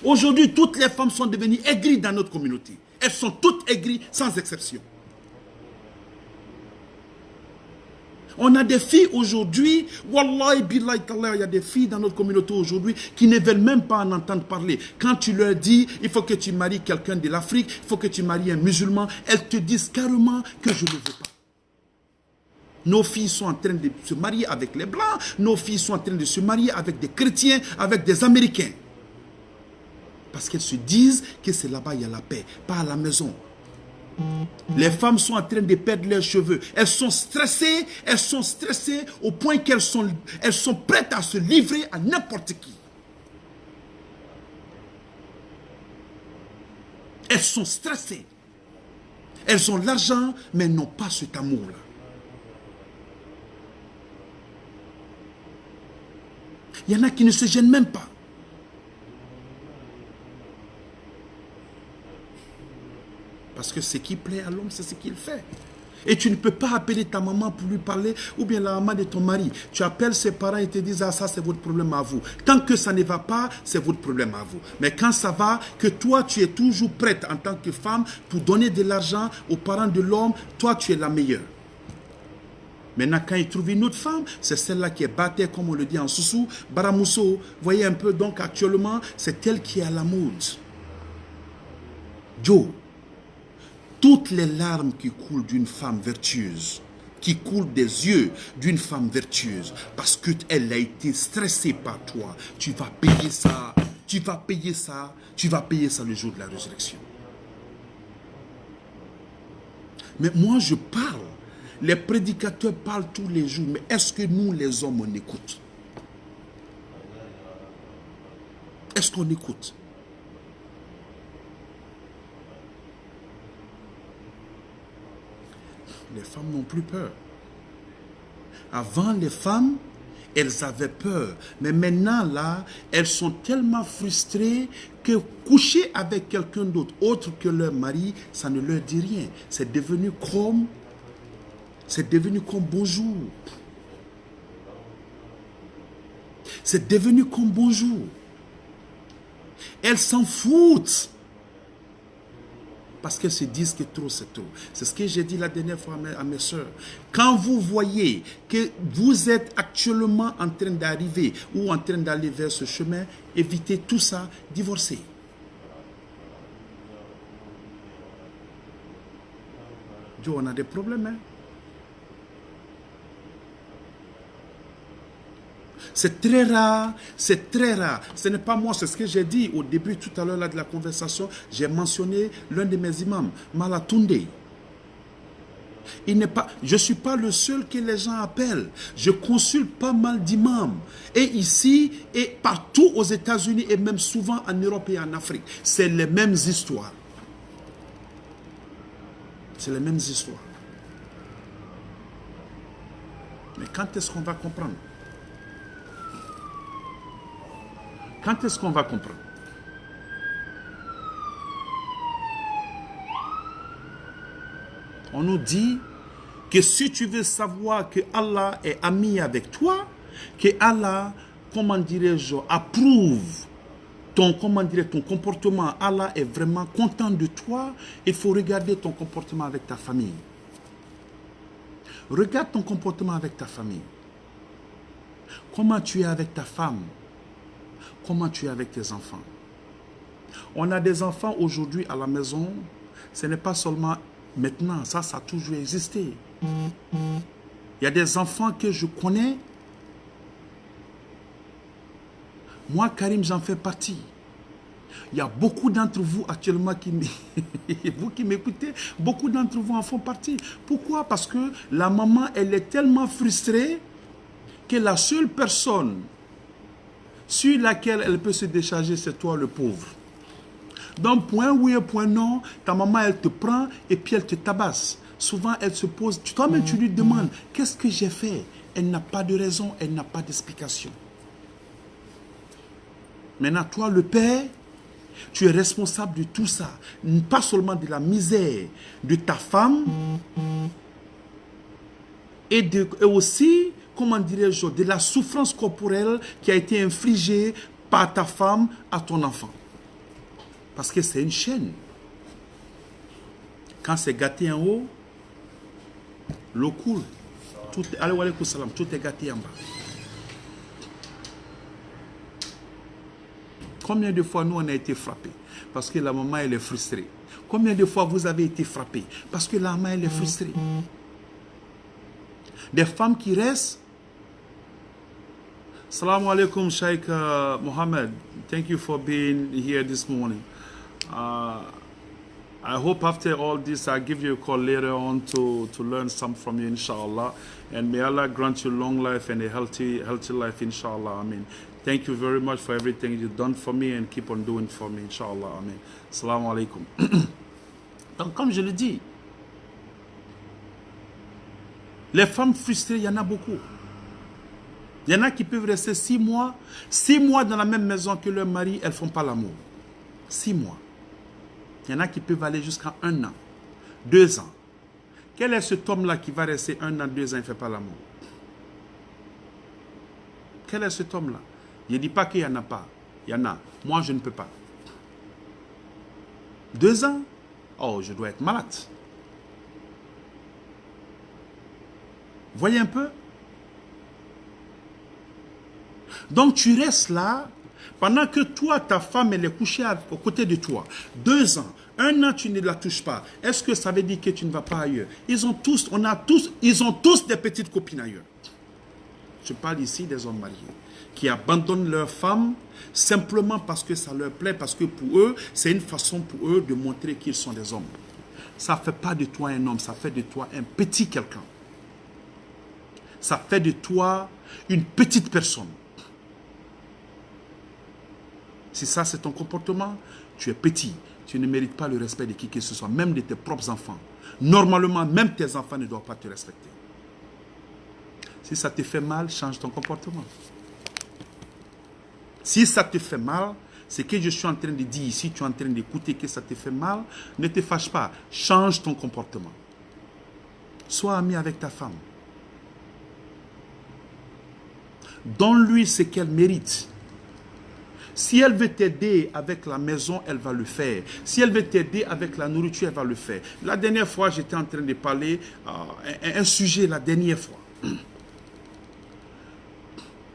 S1: Aujourd'hui, toutes les femmes sont devenues aigries dans notre communauté. Elles sont toutes aigries, sans exception. On a des filles aujourd'hui, wallahi billahi tallah, il y a des filles dans notre communauté aujourd'hui qui ne veulent même pas en entendre parler. Quand tu leur dis, il faut que tu maries quelqu'un de l'Afrique, il faut que tu maries un musulman, elles te disent carrément que je ne veux pas. Nos filles sont en train de se marier avec les Blancs, nos filles sont en train de se marier avec des chrétiens, avec des Américains. Parce qu'elles se disent que c'est là-bas il y a la paix, pas à la maison. Les femmes sont en train de perdre leurs cheveux. Elles sont stressées au point qu'elles sont prêtes à se livrer à n'importe qui. Elles sont stressées. Elles ont l'argent, mais elles n'ont pas cet amour-là. Il y en a qui ne se gênent même pas. Parce que ce qui plaît à l'homme, c'est ce qu'il fait. Et tu ne peux pas appeler ta maman pour lui parler, ou bien la maman de ton mari. Tu appelles ses parents et te disent, ah, ça c'est votre problème à vous. Tant que ça ne va pas, c'est votre problème à vous. Mais quand ça va, que toi tu es toujours prête en tant que femme pour donner de l'argent aux parents de l'homme, toi tu es la meilleure. Maintenant, quand il trouve une autre femme, c'est celle-là qui est battée, comme on le dit en Soussou, Baramousso. Voyez un peu, donc actuellement, c'est elle qui est à la mode. Joe. Toutes les larmes qui coulent d'une femme vertueuse, qui coulent des yeux d'une femme vertueuse, parce qu'elle a été stressée par toi, tu vas payer ça, tu vas payer ça, tu vas payer ça le jour de la résurrection. Mais moi je parle, les prédicateurs parlent tous les jours, mais est-ce que nous les hommes on écoute? Est-ce qu'on écoute? Les femmes n'ont plus peur. Avant, les femmes, elles avaient peur. Mais maintenant, là, elles sont tellement frustrées que coucher avec quelqu'un d'autre, autre que leur mari, ça ne leur dit rien. C'est devenu comme bonjour. C'est devenu comme bonjour. Elles s'en foutent. Parce qu'elles se disent que trop, c'est trop. C'est ce que j'ai dit la dernière fois à mes soeurs. Quand vous voyez que vous êtes actuellement en train d'arriver ou en train d'aller vers ce chemin, évitez tout ça, divorcez. Joe, on a des problèmes, hein? C'est très rare, c'est très rare. Ce n'est pas moi, c'est ce que j'ai dit au début, tout à l'heure de la conversation. J'ai mentionné l'un de mes imams, Malatunde. Je ne suis pas le seul que les gens appellent. Je consulte pas mal d'imams. Et ici, et partout aux États-Unis, et même souvent en Europe et en Afrique, c'est les mêmes histoires. C'est les mêmes histoires. Mais quand est-ce qu'on va comprendre? Quand est-ce qu'on va comprendre? On nous dit que si tu veux savoir que Allah est ami avec toi, que Allah, comment dirais-je, approuve ton comportement, Allah est vraiment content de toi, il faut regarder ton comportement avec ta famille. Regarde ton comportement avec ta famille. Comment tu es avec ta femme? Comment tu es avec tes enfants? On a des enfants aujourd'hui à la maison. Ce n'est pas seulement maintenant. Ça a toujours existé. Il y a des enfants que je connais. Moi, Karim, j'en fais partie. Il y a beaucoup d'entre vous actuellement vous qui m'écoutez, beaucoup d'entre vous en font partie. Pourquoi? Parce que la maman, elle est tellement frustrée que la seule personne sur laquelle elle peut se décharger, c'est toi le pauvre. Donc, point oui et point non, ta maman, elle te prend et puis elle te tabasse. Souvent, elle se pose, toi-même, tu lui demandes, qu'est-ce que j'ai fait? Elle n'a pas de raison, elle n'a pas d'explication. Maintenant, toi, le père, tu es responsable de tout ça. Pas seulement de la misère de ta femme, et aussi, comment dirais-je, de la souffrance corporelle qui a été infligée par ta femme à ton enfant. Parce que c'est une chaîne. Quand c'est gâté en haut, l'eau coule. Tout est gâté en bas. Combien de fois nous on a été frappés parce que la maman elle est frustrée? Combien de fois vous avez été frappés parce que la maman elle est frustrée? Des femmes qui restent. Assalamu alaikum Sheikh Mohammed. Thank you for being here this morning. I hope after all this, I'll give you a call later on to learn some from you, inshallah. And may Allah grant you long life and a healthy life, inshallah. Amen. Thank you very much for everything you've done for me and keep on doing for me, inshallah. Amen. Assalamu alaikum. Donc, comme je le dis, les femmes frustrées, il y en a beaucoup. Il y en a qui peuvent rester 6 mois dans la même maison que leur mari, elles ne font pas l'amour. 6 mois. Il y en a qui peuvent aller jusqu'à 1 an, 2 ans. Quel est cet homme-là qui va rester 1 an, 2 ans et ne fait pas l'amour? Quel est cet homme-là? Je ne dis pas qu'il n'y en a pas. Il y en a. Moi, je ne peux pas. 2 ans? Oh, je dois être malade. Voyez un peu? Donc, tu restes là. Pendant que toi, ta femme, elle est couchée à côté de toi. 2 ans, 1 an, tu ne la touches pas. Est-ce que ça veut dire que tu ne vas pas ailleurs? Ils ont tous des petites copines ailleurs. Je parle ici des hommes mariés qui abandonnent leur femme simplement parce que ça leur plaît, parce que pour eux, c'est une façon pour eux de montrer qu'ils sont des hommes. Ça ne fait pas de toi un homme, ça fait de toi un petit quelqu'un. Ça fait de toi une petite personne. Si ça c'est ton comportement, tu es petit. Tu ne mérites pas le respect de qui que ce soit, même de tes propres enfants. Normalement, même tes enfants ne doivent pas te respecter. Si ça te fait mal, change ton comportement. Si ça te fait mal, ce que je suis en train de dire ici, tu es en train d'écouter que ça te fait mal, ne te fâche pas. Change ton comportement. Sois ami avec ta femme. Donne-lui ce qu'elle mérite. Si elle veut t'aider avec la maison, elle va le faire. Si elle veut t'aider avec la nourriture, elle va le faire. La dernière fois, j'étais en train de parler un sujet la dernière fois.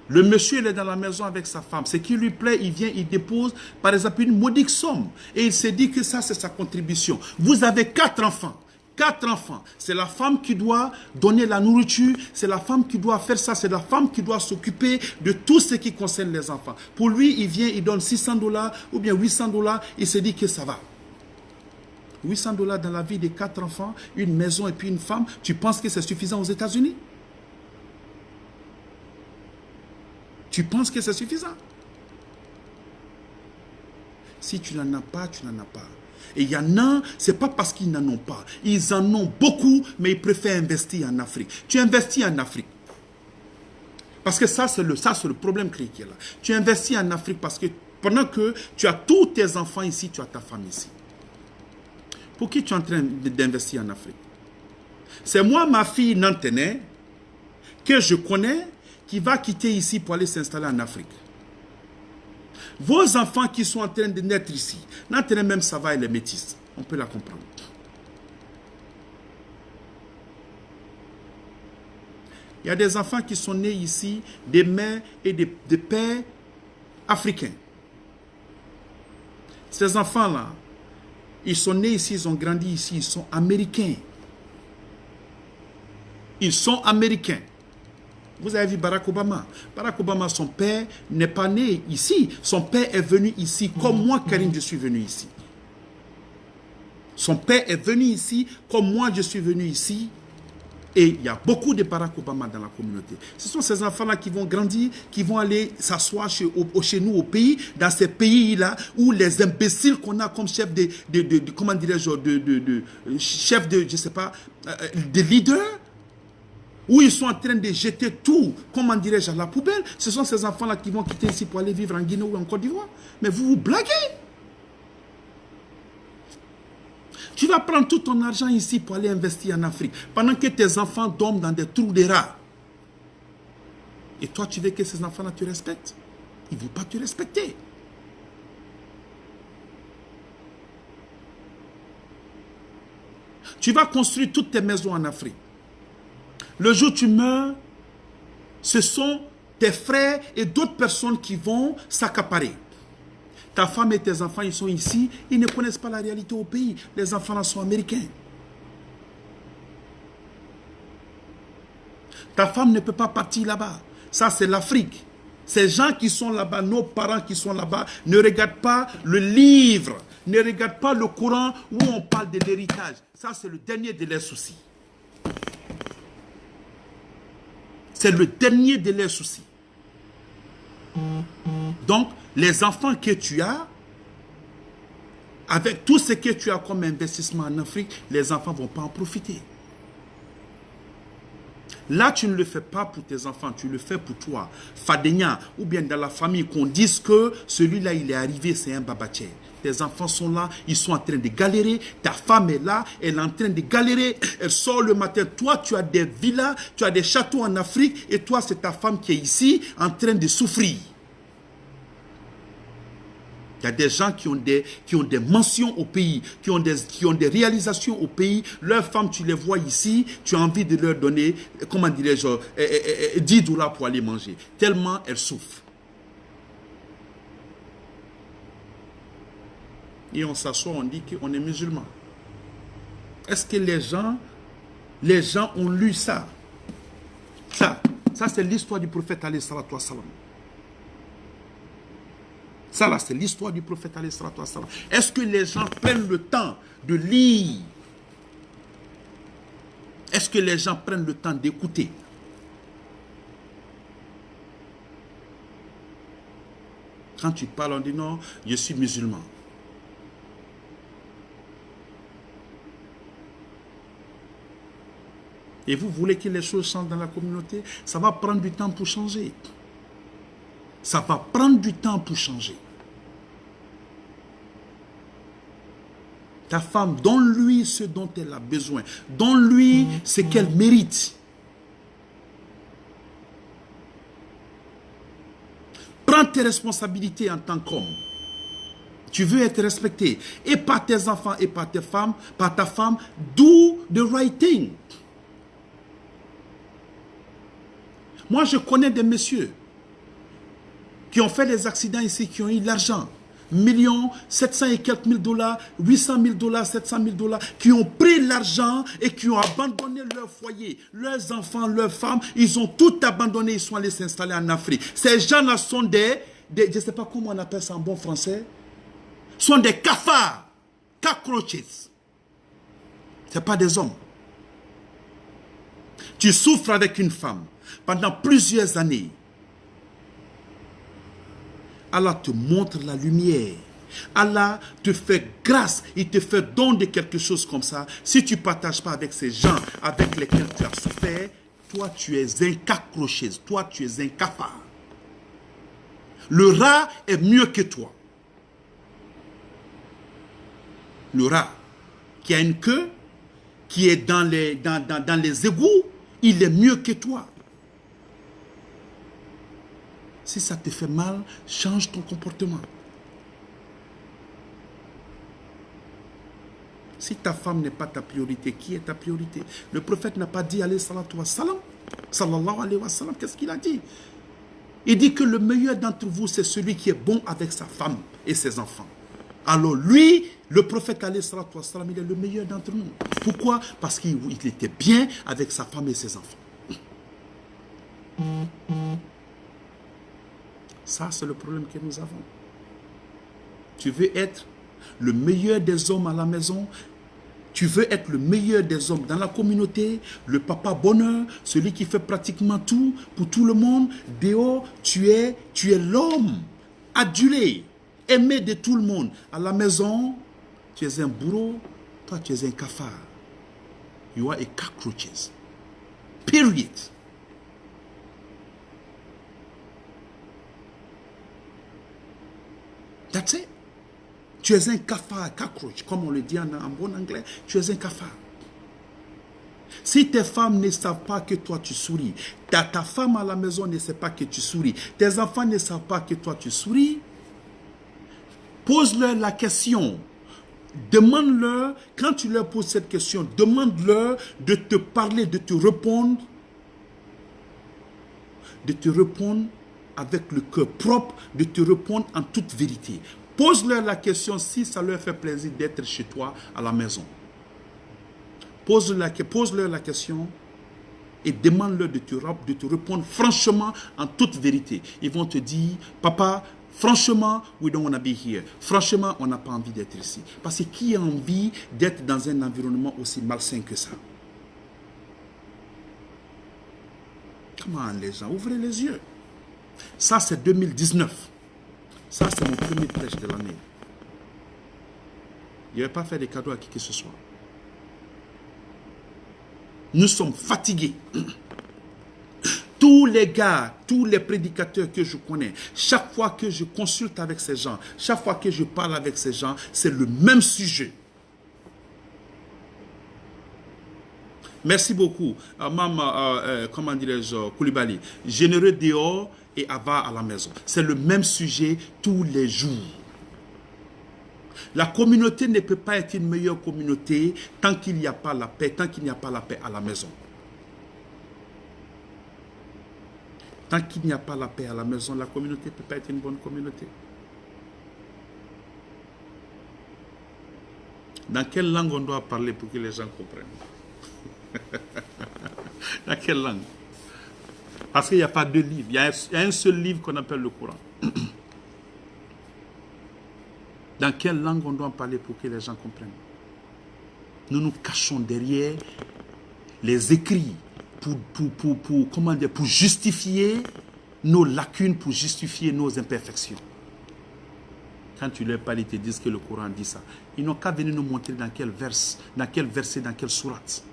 S1: Le monsieur, il est dans la maison avec sa femme. Ce qui lui plaît, il vient, il dépose, par exemple, une modique somme. Et il se dit que ça, c'est sa contribution. Vous avez 4 enfants. 4 enfants. C'est la femme qui doit donner la nourriture. C'est la femme qui doit faire ça. C'est la femme qui doit s'occuper de tout ce qui concerne les enfants. Pour lui, il vient, il donne $600 ou bien $800. Il se dit que ça va. $800 dans la vie de 4 enfants, une maison et puis une femme. Tu penses que c'est suffisant aux États-Unis? Tu penses que c'est suffisant? Si tu n'en as pas, tu n'en as pas. Et il y en a, ce n'est pas parce qu'ils n'en ont pas. Ils en ont beaucoup, mais ils préfèrent investir en Afrique. Tu investis en Afrique. Parce que ça, c'est le problème qui est là. Tu investis en Afrique parce que pendant que tu as tous tes enfants ici, tu as ta femme ici. Pour qui tu es en train d'investir en Afrique? C'est moi, ma fille Nantenais, que je connais, qui va quitter ici pour aller s'installer en Afrique. Vos enfants qui sont en train de naître ici, Nantenais même ça va, elle est métisse. On peut la comprendre. Il y a des enfants qui sont nés ici, des mères et des pères africains. Ces enfants-là, ils sont nés ici, ils ont grandi ici, ils sont américains. Ils sont américains. Vous avez vu Barack Obama. Barack Obama, son père n'est pas né ici. Son père est venu ici, comme moi, Karim, je suis venu ici. Son père est venu ici, comme moi, je suis venu ici.
S2: Et il y a beaucoup de Barack Obama dans la communauté. Ce sont ces enfants-là qui vont grandir, qui vont aller s'asseoir chez nous au pays, dans ces pays-là, où les imbéciles qu'on a comme chef comment dirais-je, chef de, je sais pas, de leaders, où ils sont en train de jeter tout, comment dirais-je, à la poubelle. Ce sont ces enfants-là qui vont quitter ici pour aller vivre en Guinée ou en Côte d'Ivoire. Mais vous vous blaguez. Tu vas prendre tout ton argent ici pour aller investir en Afrique, pendant que tes enfants dorment dans des trous de rats. Et toi, tu veux que ces enfants-là te respectent? Ils ne vont pas te respecter. Tu vas construire toutes tes maisons en Afrique. Le jour où tu meurs, ce sont tes frères et d'autres personnes qui vont s'accaparer. Ta femme et tes enfants, ils sont ici, ils ne connaissent pas la réalité au pays. Les enfants là sont américains. Ta femme ne peut pas partir là-bas. Ça, c'est l'Afrique. Ces gens qui sont là-bas, nos parents qui sont là-bas, ne regardent pas le livre, ne regardent pas le Coran où on parle de l'héritage. Ça, c'est le dernier de leurs soucis. C'est le dernier de leurs soucis. Donc, les enfants que tu as, avec tout ce que tu as comme investissement en Afrique, les enfants ne vont pas en profiter. Là, tu ne le fais pas pour tes enfants, tu le fais pour toi. Fadenya, ou bien dans la famille, qu'on dise que celui-là, il est arrivé, c'est un babaché. Tes enfants sont là, ils sont en train de galérer. Ta femme est là, elle est en train de galérer. Elle sort le matin. Toi, tu as des villas, tu as des châteaux en Afrique. Et toi, c'est ta femme qui est ici, en train de souffrir. Il y a des gens qui ont des mentions au pays, qui ont des réalisations au pays. Leurs femmes, tu les vois ici, tu as envie de leur donner, comment dirais-je, 10 $ pour aller manger. Tellement elles souffrent. Et on s'assoit, on dit qu'on est musulman. Est-ce que les gens ont lu ça? Ça c'est l'histoire du prophète alayhi salatu wassalam. Ça là, c'est l'histoire du prophète alayhi salatu wassalam. Est-ce que les gens prennent le temps de lire? Est-ce que les gens prennent le temps d'écouter? Quand tu parles, on dit non, je suis musulman. Et vous voulez que les choses changent dans la communauté? Ça va prendre du temps pour changer. Ça va prendre du temps pour changer. Ta femme, donne-lui ce dont elle a besoin. Donne-lui ce qu'elle mérite. Prends tes responsabilités en tant qu'homme. Tu veux être respecté. Et par tes enfants et par ta femme, do the right thing. Moi, je connais des messieurs qui ont fait des accidents ici, qui ont eu de l'argent. 700 et quelques mille $, 800 000 $, 700 000 $, qui ont pris l'argent et qui ont abandonné leur foyer, leurs enfants, leurs femmes, ils ont tout abandonné, ils sont allés s'installer en Afrique. Ces gens-là sont des je ne sais pas comment on appelle ça en bon français, sont des cafards, cockroaches. Ce n'est pas des hommes. Tu souffres avec une femme pendant plusieurs années. Allah te montre la lumière. Allah te fait grâce. Il te fait don de quelque chose comme ça. Si tu ne partages pas avec ces gens avec lesquels tu as souffert, toi tu es un cockroach. Toi tu es un cafard. Le rat est mieux que toi. Le rat qui a une queue, qui est dans les égouts, il est mieux que toi. Si ça te fait mal, change ton comportement. Si ta femme n'est pas ta priorité, qui est ta priorité? Le prophète n'a pas dit alayhi salatu wa salam. Sallallahu alayhi wa sallam, qu'est-ce qu'il a dit? Il dit que le meilleur d'entre vous, c'est celui qui est bon avec sa femme et ses enfants. Alors lui, le prophète alayhi salatu wa salam, il est le meilleur d'entre nous. Pourquoi? Parce qu'il était bien avec sa femme et ses enfants. Ça, c'est le problème que nous avons. Tu veux être le meilleur des hommes à la maison, Tu veux être le meilleur des hommes dans la communauté, le papa bonheur, celui qui fait pratiquement tout pour tout le monde. Dehors, tu es l'homme adulé, aimé de tout le monde. À la maison, tu es un bourreau, toi tu es un cafard. You are a cockroaches. Period. That's it. Tu es un cafard, cockroach, comme on le dit en bon anglais, tu es un cafard. Si tes femmes ne savent pas que toi tu souris, ta femme à la maison ne sait pas que tu souris, tes enfants ne savent pas que toi tu souris, pose-leur la question. Demande-leur, quand tu leur poses cette question, demande-leur de te parler, de te répondre avec le cœur propre, de te répondre en toute vérité. Pose-leur la question si ça leur fait plaisir d'être chez toi à la maison. Pose-leur la question et demande-leur de te répondre franchement en toute vérité. Ils vont te dire, papa, franchement, we don't want to be here. Franchement, on n'a pas envie d'être ici. Parce que qui a envie d'être dans un environnement aussi malsain que ça? Comment les gens? Ouvrez les yeux. Ça, c'est 2019. Ça, c'est mon premier prêche de l'année. Je ne vais pas faire de cadeaux à qui que ce soit. Nous sommes fatigués. Tous les gars, tous les prédicateurs que je connais, chaque fois que je consulte avec ces gens, chaque fois que je parle avec ces gens, c'est le même sujet. Merci beaucoup, comment dirais-je, Koulibaly. Généreux dehors et avare à la maison. C'est le même sujet tous les jours. La communauté ne peut pas être une meilleure communauté tant qu'il n'y a pas la paix, tant qu'il n'y a pas la paix à la maison. Tant qu'il n'y a pas la paix à la maison, la communauté ne peut pas être une bonne communauté. Dans quelle langue on doit parler pour que les gens comprennent? Dans quelle langue? Parce qu'il n'y a pas deux livres. Il y a un seul livre qu'on appelle le Coran. Dans quelle langue on doit parler pour que les gens comprennent? Nous nous cachons derrière les écrits pour justifier nos lacunes, pour justifier nos imperfections. Quand tu leur parles, ils te disent que le Coran dit ça. Ils n'ont qu'à venir nous montrer dans quel verset, dans quelle sourate.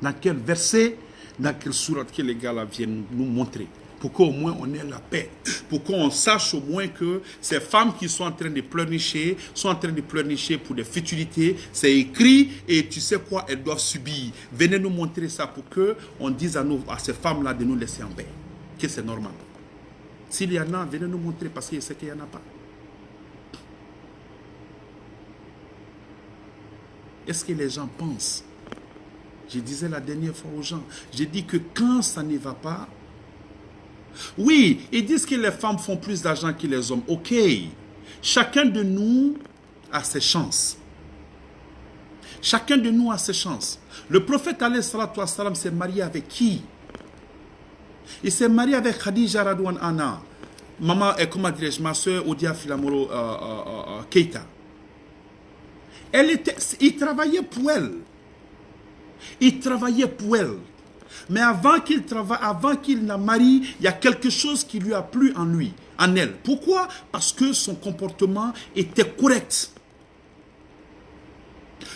S2: Dans quel verset, dans quelle sourate que les gars là viennent nous montrer. Pour qu'au moins on ait la paix. Pour qu'on sache au moins que ces femmes qui sont en train de pleurnicher, pour des futilités. C'est écrit et tu sais quoi, elles doivent subir. Venez nous montrer ça pour qu'on dise à ces femmes-là de nous laisser en paix. Que c'est normal. S'il y en a, venez nous montrer parce que je sais qu'il n'y en a pas. Est-ce que les gens pensent? Je disais la dernière fois aux gens, j'ai dit que quand ça ne va pas, oui, ils disent que les femmes font plus d'argent que les hommes. Ok, chacun de nous a ses chances. Chacun de nous a ses chances. Le prophète alayhi salatu wassalam s'est marié avec qui? Il s'est marié avec Khadija Radouane Anna. Maman, comment dirais-je, ma soeur Odia Filamoro Keita. Il travaillait pour elle. Il travaillait pour elle. Mais avant qu'il la marie, il y a quelque chose qui lui a plu en elle. Pourquoi? Parce que son comportement était correct.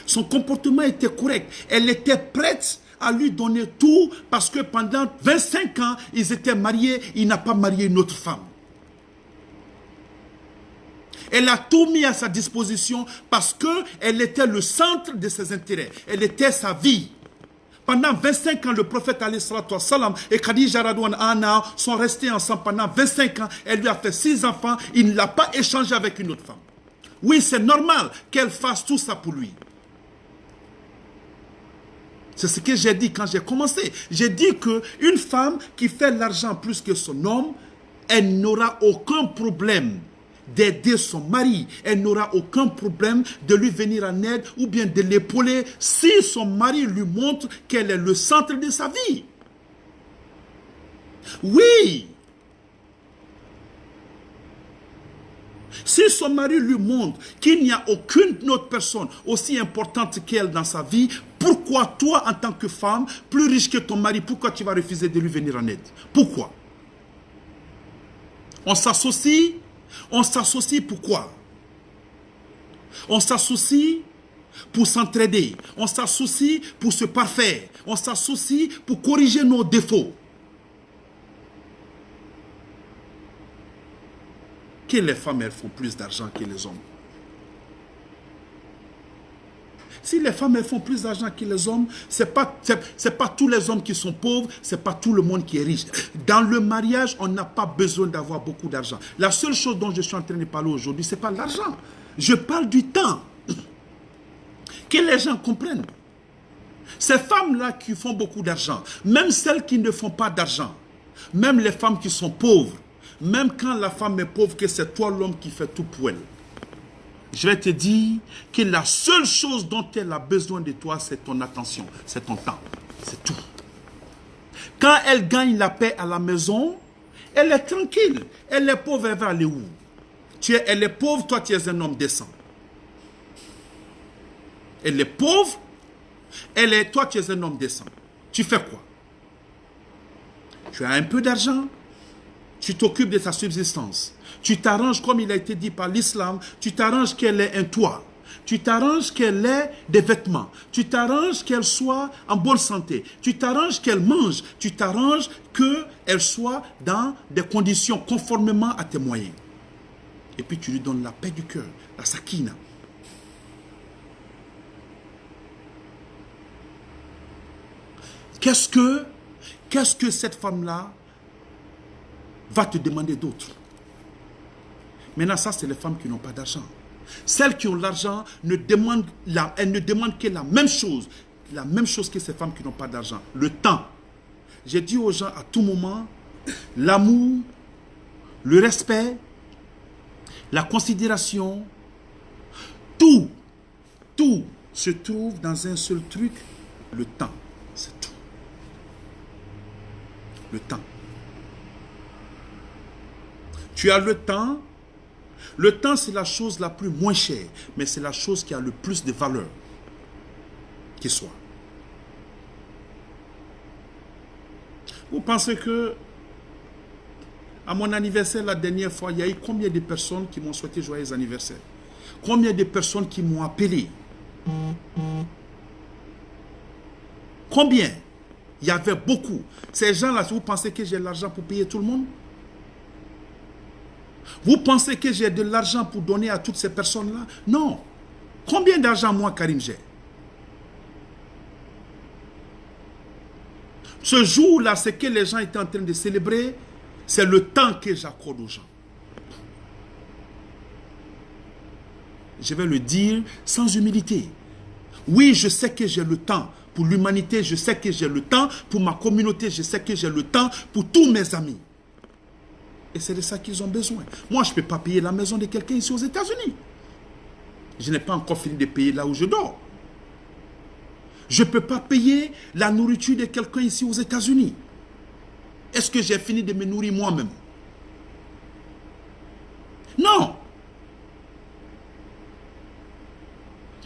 S2: Son comportement était correct. Elle était prête à lui donner tout parce que pendant 25 ans, ils étaient mariés. Il n'a pas marié une autre femme. Elle a tout mis à sa disposition parce qu'elle était le centre de ses intérêts. Elle était sa vie. Pendant 25 ans, le prophète alayhi salatu wassalam et Khadija Radouane Anna sont restés ensemble pendant 25 ans. Elle lui a fait 6 enfants. Il ne l'a pas échangé avec une autre femme. Oui, c'est normal qu'elle fasse tout ça pour lui. C'est ce que j'ai dit quand j'ai commencé. J'ai dit qu'une femme qui fait l'argent plus que son homme, elle n'aura aucun problème d'aider son mari. Elle n'aura aucun problème de lui venir en aide ou bien de l'épauler si son mari lui montre qu'elle est le centre de sa vie. Oui. Si son mari lui montre qu'il n'y a aucune autre personne aussi importante qu'elle dans sa vie, pourquoi toi, en tant que femme, plus riche que ton mari, pourquoi tu vas refuser de lui venir en aide? Pourquoi? On s'associe pourquoi? On s'associe pour s'entraider. On s'associe pour se parfaire. On s'associe pour corriger nos défauts. Que les femmes, elles font plus d'argent que les hommes. Si les femmes, elles font plus d'argent que les hommes, c'est pas tous les hommes qui sont pauvres, c'est pas tout le monde qui est riche. Dans le mariage, on n'a pas besoin d'avoir beaucoup d'argent. La seule chose dont je suis en train de parler aujourd'hui, c'est pas l'argent. Je parle du temps. Que les gens comprennent. Ces femmes-là qui font beaucoup d'argent, même celles qui ne font pas d'argent, même les femmes qui sont pauvres, même quand la femme est pauvre, que c'est toi l'homme qui fait tout pour elle. Je vais te dire que la seule chose dont elle a besoin de toi, c'est ton attention, c'est ton temps, c'est tout. Quand elle gagne la paix à la maison, elle est tranquille. Elle est pauvre, elle va aller où? Elle est pauvre, toi tu es un homme décent. Elle est pauvre, toi tu es un homme décent. Tu fais quoi? Tu as un peu d'argent, tu t'occupes de ta subsistance. Tu t'arranges, comme il a été dit par l'islam, tu t'arranges qu'elle ait un toit. Tu t'arranges qu'elle ait des vêtements. Tu t'arranges qu'elle soit en bonne santé. Tu t'arranges qu'elle mange. Tu t'arranges qu'elle soit dans des conditions conformément à tes moyens. Et puis tu lui donnes la paix du cœur, la sakina. Qu'est-ce que cette femme-là va te demander d'autre? Maintenant, ça, c'est les femmes qui n'ont pas d'argent. Celles qui ont l'argent, elles ne demandent que la même chose que ces femmes qui n'ont pas d'argent, le temps. J'ai dit aux gens à tout moment, l'amour, le respect, la considération, tout se trouve dans un seul truc, le temps. C'est tout. Le temps. Tu as le temps. Le temps, c'est la chose la plus moins chère, mais c'est la chose qui a le plus de valeur qui soit. Vous pensez que à mon anniversaire, la dernière fois, il y a eu combien de personnes qui m'ont souhaité joyeux anniversaire? Combien de personnes qui m'ont appelé? Combien? Il y avait beaucoup. Ces gens-là, vous pensez que j'ai l'argent pour payer tout le monde? Vous pensez que j'ai de l'argent pour donner à toutes ces personnes-là? Non. Combien d'argent, moi, Karim, j'ai? Ce jour-là, ce que les gens étaient en train de célébrer, c'est le temps que j'accorde aux gens. Je vais le dire sans humilité. Oui, je sais que j'ai le temps. Pour l'humanité, je sais que j'ai le temps. Pour ma communauté, je sais que j'ai le temps. Pour tous mes amis. Et c'est de ça qu'ils ont besoin. Moi, je ne peux pas payer la maison de quelqu'un ici aux États-Unis. Je n'ai pas encore fini de payer là où je dors. Je ne peux pas payer la nourriture de quelqu'un ici aux États-Unis. Est-ce que j'ai fini de me nourrir moi-même? Non.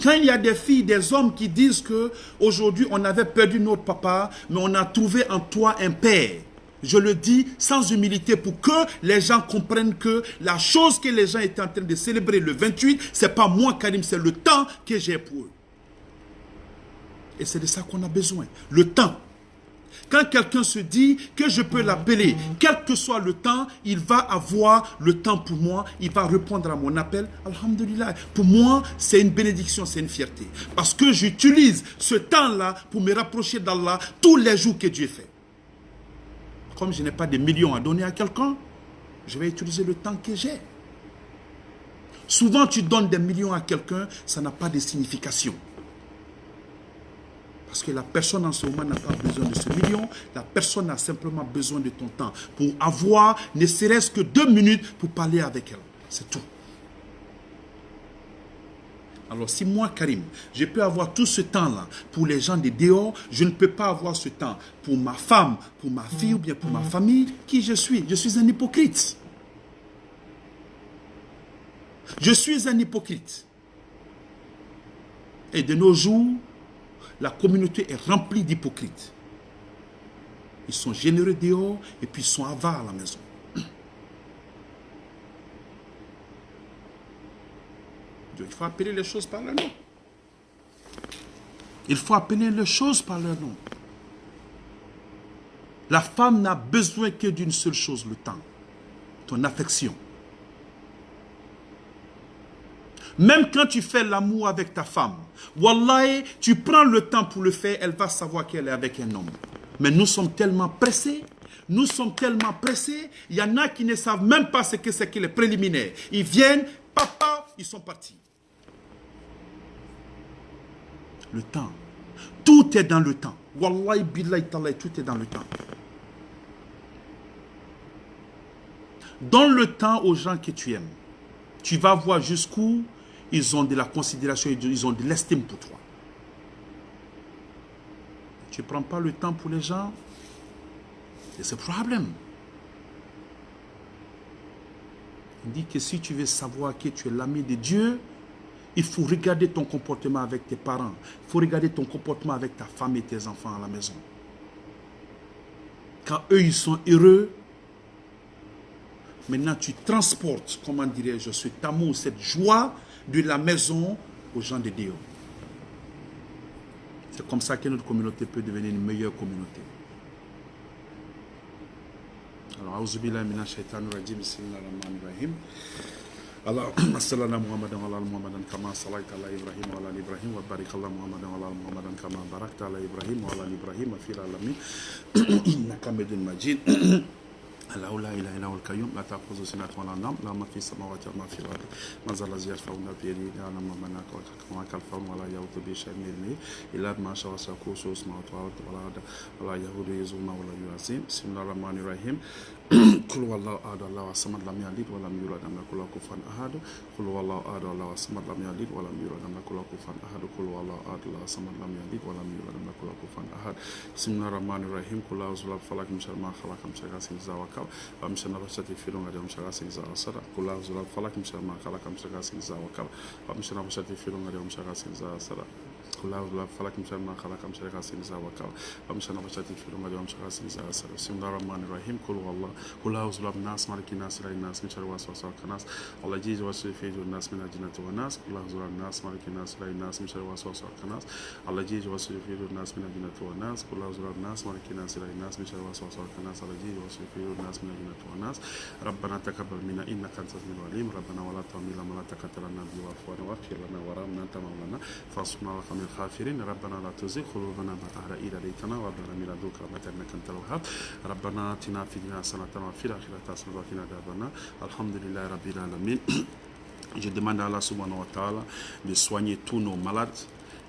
S2: Quand il y a des filles, des hommes qui disent qu'aujourd'hui on avait perdu notre papa, mais on a trouvé en toi un père. Je le dis sans humilité pour que les gens comprennent que la chose que les gens étaient en train de célébrer le 28, ce n'est pas moi, Karim, c'est le temps que j'ai pour eux. Et c'est de ça qu'on a besoin, le temps. Quand quelqu'un se dit que je peux l'appeler, quel que soit le temps, il va avoir le temps pour moi, il va répondre à mon appel. Alhamdulillah. Pour moi, c'est une bénédiction, c'est une fierté. Parce que j'utilise ce temps-là pour me rapprocher d'Allah tous les jours que Dieu fait. Comme je n'ai pas de millions à donner à quelqu'un, je vais utiliser le temps que j'ai. Souvent, tu donnes des millions à quelqu'un, ça n'a pas de signification. Parce que la personne en ce moment n'a pas besoin de ce million, la personne a simplement besoin de ton temps pour avoir ne serait-ce que 2 minutes pour parler avec elle. C'est tout. Alors si moi, Karim, je peux avoir tout ce temps-là pour les gens de dehors, je ne peux pas avoir ce temps pour ma femme, pour ma fille ou bien pour ma famille, qui je suis. Je suis un hypocrite. Je suis un hypocrite. Et de nos jours, la communauté est remplie d'hypocrites. Ils sont généreux dehors et puis ils sont avares à la maison. Il faut appeler les choses par leur nom. Il faut appeler les choses par leur nom. La femme n'a besoin que d'une seule chose, le temps. Ton affection. Même quand tu fais l'amour avec ta femme, wallahi, tu prends le temps pour le faire, elle va savoir qu'elle est avec un homme. Mais nous sommes tellement pressés, il y en a qui ne savent même pas ce que c'est que les préliminaires. Ils viennent, papa, ils sont partis. Le temps. Tout est dans le temps. Wallahi, billahi, tallahi, tout est dans le temps. Donne le temps aux gens que tu aimes. Tu vas voir jusqu'où ils ont de la considération, ils ont de l'estime pour toi. Tu ne prends pas le temps pour les gens, c'est un problème. Il dit que si tu veux savoir que tu es l'ami de Dieu, il faut regarder ton comportement avec tes parents. Il faut regarder ton comportement avec ta femme et tes enfants à la maison. Quand eux, ils sont heureux, maintenant tu transportes, comment dirais-je, cet amour, cette joie de la maison aux gens de Dieu. C'est comme ça que notre communauté peut devenir une meilleure communauté. Alors, auzubillahi minash shaitanir rajim, bismillahir rahmanir rahim. Allahumma salli ala Muhammadin wa ala Muhammadin kama sallaita ala Ibrahim wa ala Ibrahim wa barik ala Muhammadin wa ala Muhammadin kama barakta ala Ibrahim wa ala Ibrahim fil alamin innaka Hamidun Majid. الله لا اله الا هو القيوم لا تاخذه سنه ولا نوم له ما في السماوات وما في الارض من ذا الذي يشفعنا بيده يعلم ما بين كالفم ولا يؤوذ بشيء من علمه الا ما شاء وسع كرسيه السماوات والارض ولا يؤوذ يزوم ولا يعصم بسم الله الرحمن الرحيم قل هو الله احد الله الصمد لم يلد ولم يولد ولم يكن له كفوا احد قل هو الله احد الله الصمد لم يلد ولم يولد ولم يكن له كفوا احد قل هو الله احد الله الصمد لم يلد ولم يولد ولم يكن له كفوا احد بسم الله الرحمن الرحيم قل اعوذ برب الفلق من شر ما خلق من شر غاسق اذا وقب ومن نفسة في لون غير مشر غاسق إذا وقب قل أعوذ برب الفلق من شر ما خلق من شر غاسق إذا وقب ومن نفسة في لون غير مشر غاسق إذا وقب قل أعوذ برب الفلق من شر ما خلق من شر غاسق إذا وقب ومن نفسة في لون غير مشر غاسق إذا وقب بسم الله الرحمن الرحيم قل هو الله قل أعوذ برب الناس مالك الناس إله الناس من شر الوسواس الخناس الذي يوسوس في صدور الناس من الجنة والناس قل أعوذ برب الناس مالك الناس إله الناس من شر الوسواس الخناس الذي يوسوس في صدور الناس من الجنة والناس قل أعوذ برب الناس مالك الناس إله الناس من شر الوسواس الخناس الذي يوسوس في صدور الناس من الجنة والناس ربنا تقبل منا انك انت السميع العليم ربنا ولا تحملنا ما لا طاقة لنا به واعف عنا واغفر لنا وارحمنا انت مولانا فانصرنا على القوم الكافرين ربنا لا تزغ قلوبنا بعد إذ هديتنا وهب لنا من لدنك رحمة انك انت الوهاب ربنا آتنا في الدنيا حسنة وفي الآخرة حسنة وقنا عذاب النار الحمد لله رب العالمين. Je demande à Allah subhanahu wa ta'ala de soigner tous nos malades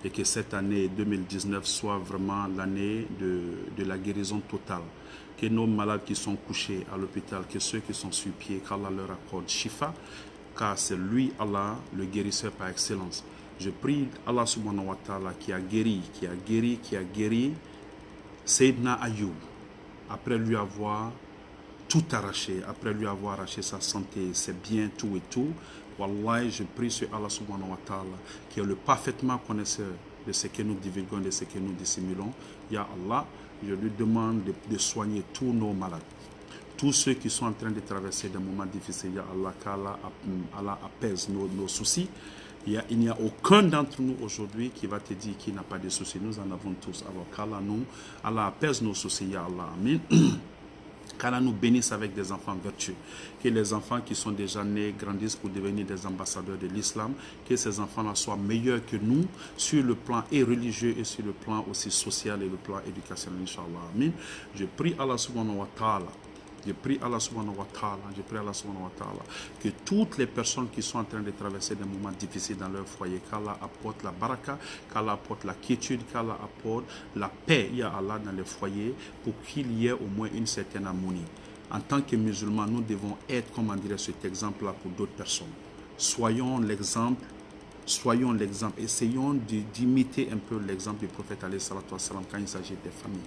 S2: et que cette année 2019 soit vraiment l'année de la guérison totale. Que nos malades qui sont couchés à l'hôpital, que ceux qui sont sur pied, qu'Allah leur accorde shifa, car c'est lui, Allah, le guérisseur par excellence. Je prie Allah subhanahu wa ta'ala qui a guéri Sayyidina Ayoub, après lui avoir tout arraché, après lui avoir arraché sa santé, ses biens, tout et tout. Wallahi, je prie sur Allah subhanahu wa ta'ala, qui est le parfaitement connaisseur de ce que nous divulguons, de ce que nous dissimulons. Ya Allah, je lui demande de soigner tous nos malades. Tous ceux qui sont en train de traverser des moments difficiles, Ya Allah, qu'Allah apaise nos soucis. Il n'y a aucun d'entre nous aujourd'hui qui va te dire qu'il n'a pas de soucis. Nous en avons tous. Alors qu'Allah apaise nos soucis, Ya Allah. Amin. Qu'Allah nous bénisse avec des enfants vertueux. Que les enfants qui sont déjà nés grandissent pour devenir des ambassadeurs de l'islam. Que ces enfants-là soient meilleurs que nous sur le plan et religieux et sur le plan aussi social et le plan éducationnel, Inch'Allah. Amin. Je prie Allah subhanahu wa ta'ala. Je prie Allah subhanahu wa ta'ala que toutes les personnes qui sont en train de traverser des moments difficiles dans leur foyer, qu'Allah apporte la baraka, qu'Allah apporte la quiétude, qu'Allah apporte la paix, ya Allah, dans les foyers, pour qu'il y ait au moins une certaine harmonie. En tant que musulmans, nous devons être, comme on dirait, cet exemple-là pour d'autres personnes. Soyons l'exemple, essayons d'imiter un peu l'exemple du prophète alayhi salatu wassalam quand il s'agit des familles.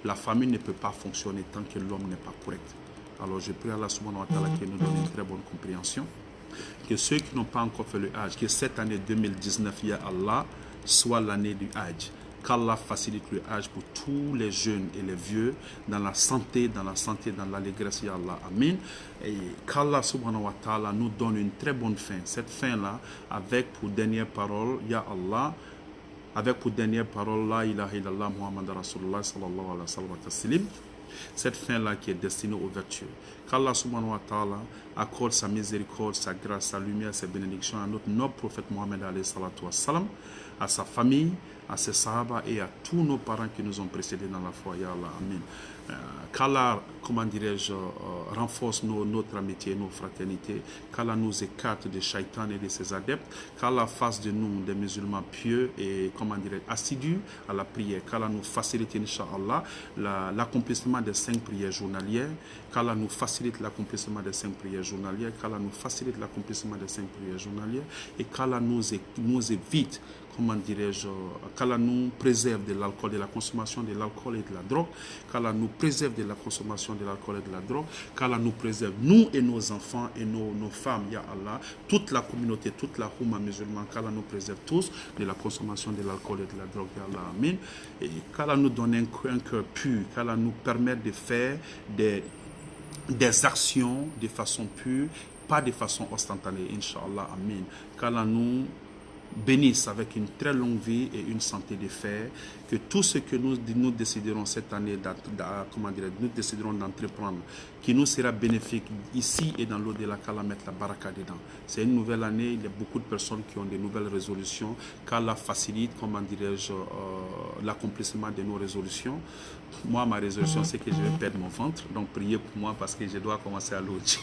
S2: La famille ne peut pas fonctionner tant que l'homme n'est pas correct. Alors je prie Allah subhanahu wa ta'ala qu'il nous donne une très bonne compréhension. Que ceux qui n'ont pas encore fait le Hajj, que cette année 2019, ya Allah, soit l'année du Hajj. Qu'Allah facilite le Hajj pour tous les jeunes et les vieux, dans la santé, dans l'allégresse, ya Allah. Amin. Et qu'Allah subhanahu wa ta'ala nous donne une très bonne fin. Cette fin-là, avec pour dernière parole, ya Allah, avec pour dernière parole, la ilaha illallah Muhammad Rasulullah sallallahu alayhi wa sallam. Cette fin-là qui est destinée aux vertus. Qu'Allah subhanahu wa ta'ala accorde sa miséricorde, sa grâce, sa lumière, ses bénédictions à notre noble prophète Mohammed alayhi salatu wa salam, à sa famille, à ses sahaba et à tous nos parents qui nous ont précédés dans la foi. Ya Allah, amin. Qu'Allah, comment dirais-je, renforce notre amitié, nos fraternités. Qu'Allah nous écarte de Shaitan et de ses adeptes. Qu'Allah fasse de nous des musulmans pieux et, comment dirais-je, assidus à la prière. Qu'Allah nous facilite, Inch'Allah, l'accomplissement des 5 prières journalières. Qu'Allah nous facilite l'accomplissement des 5 prières journalières. Qu'Allah nous facilite l'accomplissement des 5 prières journalières. Et qu'Allah nous évite, comment dirais-je, qu'Allah nous préserve de l'alcool, de la consommation de l'alcool et de la drogue, qu'Allah nous préserve de la consommation de l'alcool et de la drogue, qu'Allah nous préserve, nous et nos enfants et nos femmes, ya Allah, toute la communauté, toute la Houma musulmane, qu'Allah nous préserve tous de la consommation de l'alcool et de la drogue, ya Allah, amin. Et qu'Allah nous donne un cœur pur, qu'Allah nous permette de faire des actions de façon pure, pas de façon instantanée, Inch'Allah, amin. Qu'Allah nous bénisse avec une très longue vie et une santé de fer, que tout ce que nous déciderons cette année, nous déciderons d'entreprendre, qui nous sera bénéfique ici et dans l'au-delà, qu'Allah mette la baraka dedans. C'est une nouvelle année, il y a beaucoup de personnes qui ont des nouvelles résolutions, qu'Allah facilite, comment dirais-je, l'accomplissement de nos résolutions. Moi, ma résolution, c'est que je vais perdre mon ventre, donc priez pour moi parce que je dois commencer à l'autre.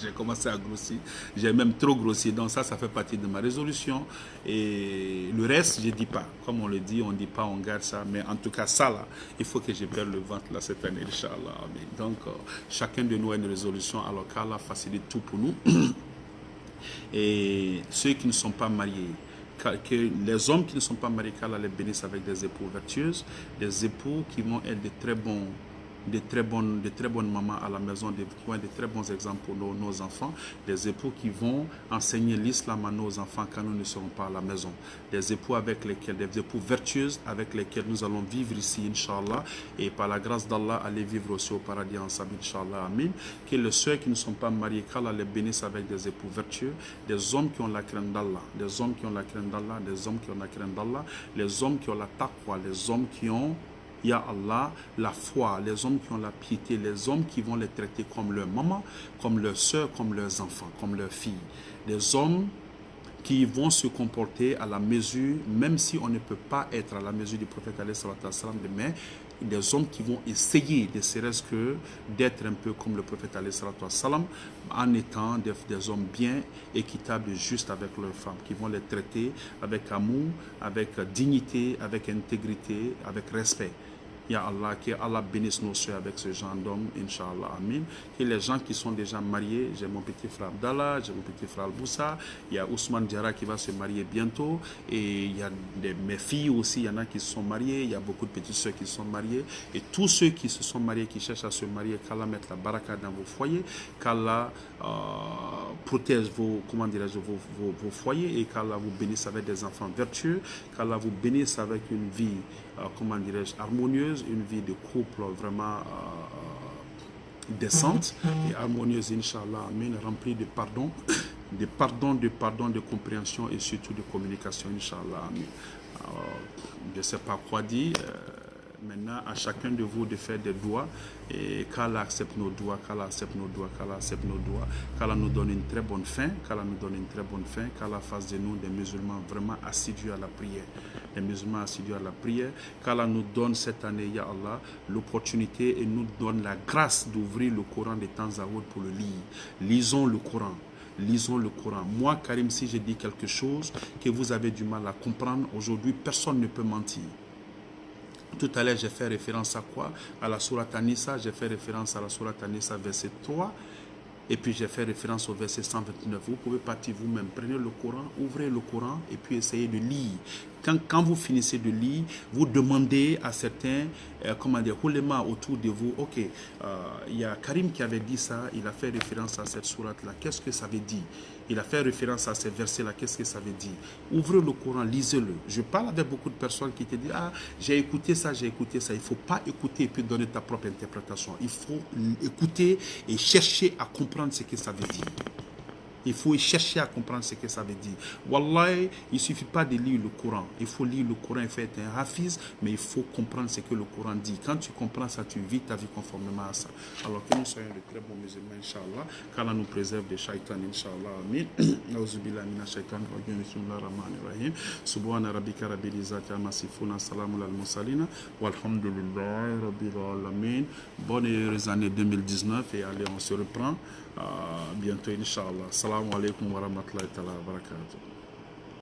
S2: J'ai commencé à grossir, j'ai même trop grossi, donc ça fait partie de ma résolution. Et le reste, je ne dis pas. Comme on le dit, on ne dit pas, on garde ça. Mais en tout cas, ça là, il faut que je perde le ventre là cette année, Inch'Allah. Donc, chacun de nous a une résolution, alors qu'Allah facilite tout pour nous. Et ceux qui ne sont pas mariés, que les hommes qui ne sont pas mariés, qu'Allah les bénisse avec des époux vertueuses, des époux qui vont être de très bonnes mamans à la maison, qui vont être de très bons exemples pour nos enfants, des époux qui vont enseigner l'islam à nos enfants quand nous ne serons pas à la maison, des époux vertueuses avec lesquels nous allons vivre ici, Inch'Allah, et par la grâce d'Allah, aller vivre aussi au paradis ensemble, Inch'Allah, amin. Que les ceux qui ne sont pas mariés, qu'Allah les bénisse avec des époux vertueux, des hommes qui ont la crainte d'Allah, des hommes qui ont la crainte d'Allah, des hommes qui ont la crainte d'Allah, les hommes qui ont la taqwa, les hommes qui ont, ya Allah, la foi, les hommes qui ont la piété, les hommes qui vont les traiter comme leur maman, comme leurs soeurs, comme leurs enfants, comme leurs filles. Des hommes qui vont se comporter à la mesure, même si on ne peut pas être à la mesure du prophète alayhi salam, mais des hommes qui vont essayer, ne serait-ce que d'être un peu comme le prophète alayhi salam, en étant des hommes bien équitables et justes avec leurs femmes, qui vont les traiter avec amour, avec dignité, avec intégrité, avec respect. Ya Allah, que Allah bénisse nos soeurs avec ce genre d'hommes, Inch'Allah, amin. Et les gens qui sont déjà mariés, j'ai mon petit frère Abdallah, j'ai mon petit frère Al-Boussa, il y a Ousmane Diarra qui va se marier bientôt, et il y a mes filles aussi, il y en a qui se sont mariées, il y a beaucoup de petites soeurs qui se sont mariées, et tous ceux qui se sont mariés, qui cherchent à se marier, qu'Allah mette la baraka dans vos foyers, qu'Allah protège vos foyers, et qu'Allah vous bénisse avec des enfants vertueux, qu'Allah vous bénisse avec une vie harmonieuse, une vie de couple vraiment décente et harmonieuse, Inch'Allah, amen, remplie de pardon, de compréhension et surtout de communication, Inch'Allah, amen. Je ne sais pas quoi dire. Maintenant, à chacun de vous de faire des doigts et qu'Allah accepte nos doigts, qu'Allah accepte nos doigts, qu'Allah accepte nos doigts, qu'Allah nous donne une très bonne fin, qu'Allah fasse de nous des musulmans vraiment assidus à la prière, qu'Allah nous donne cette année, ya Allah, l'opportunité et nous donne la grâce d'ouvrir le Coran de temps à autre pour le lire. Lisons le Coran. Lisons le Coran. Moi, Karim, si je dis quelque chose que vous avez du mal à comprendre, aujourd'hui, personne ne peut mentir. Tout à l'heure, j'ai fait référence à quoi? À la sourate An-Nisa, j'ai fait référence à la sourate An-Nisa, verset 3, et puis j'ai fait référence au verset 129. Vous pouvez partir vous-même, prenez le Coran, ouvrez le Coran, et puis essayez de lire. quand vous finissez de lire, vous demandez à certains, comment dire, ulama autour de vous, ok, il y a Karim qui avait dit ça, il a fait référence à cette sourate-là, qu'est-ce que ça veut dire? Il a fait référence à ces versets-là, qu'est-ce que ça veut dire? Ouvrez le Coran, lisez-le. Je parle avec beaucoup de personnes qui te disent, ah, j'ai écouté ça, j'ai écouté ça. Il ne faut pas écouter et puis donner ta propre interprétation. Il faut écouter et chercher à comprendre ce que ça veut dire. Il faut chercher à comprendre ce que ça veut dire. Wallahi, il ne suffit pas de lire le Coran. Il faut lire le Coran et faire un hafiz, mais il faut comprendre ce que le Coran dit. Quand tu comprends ça, tu vis ta vie conformément à ça. Alors que nous soyons de très bons musulmans, Inch'Allah. Qu'Allah nous préserve des shaitans, Inch'Allah. Amin. Auzubillah mina shaitan rajim. Bismillah ar-Rahman ar-Rahim. Subhana rabbika rabbil izzati amma yasifun. Salamun al mursalin. Walhamdulillahi rabbil alamin. Bonne et heureuse année 2019 et allez, on se reprend bientôt, Inch'Allah. Assalamu alaikum wa rahmatullahi wa barakatuh.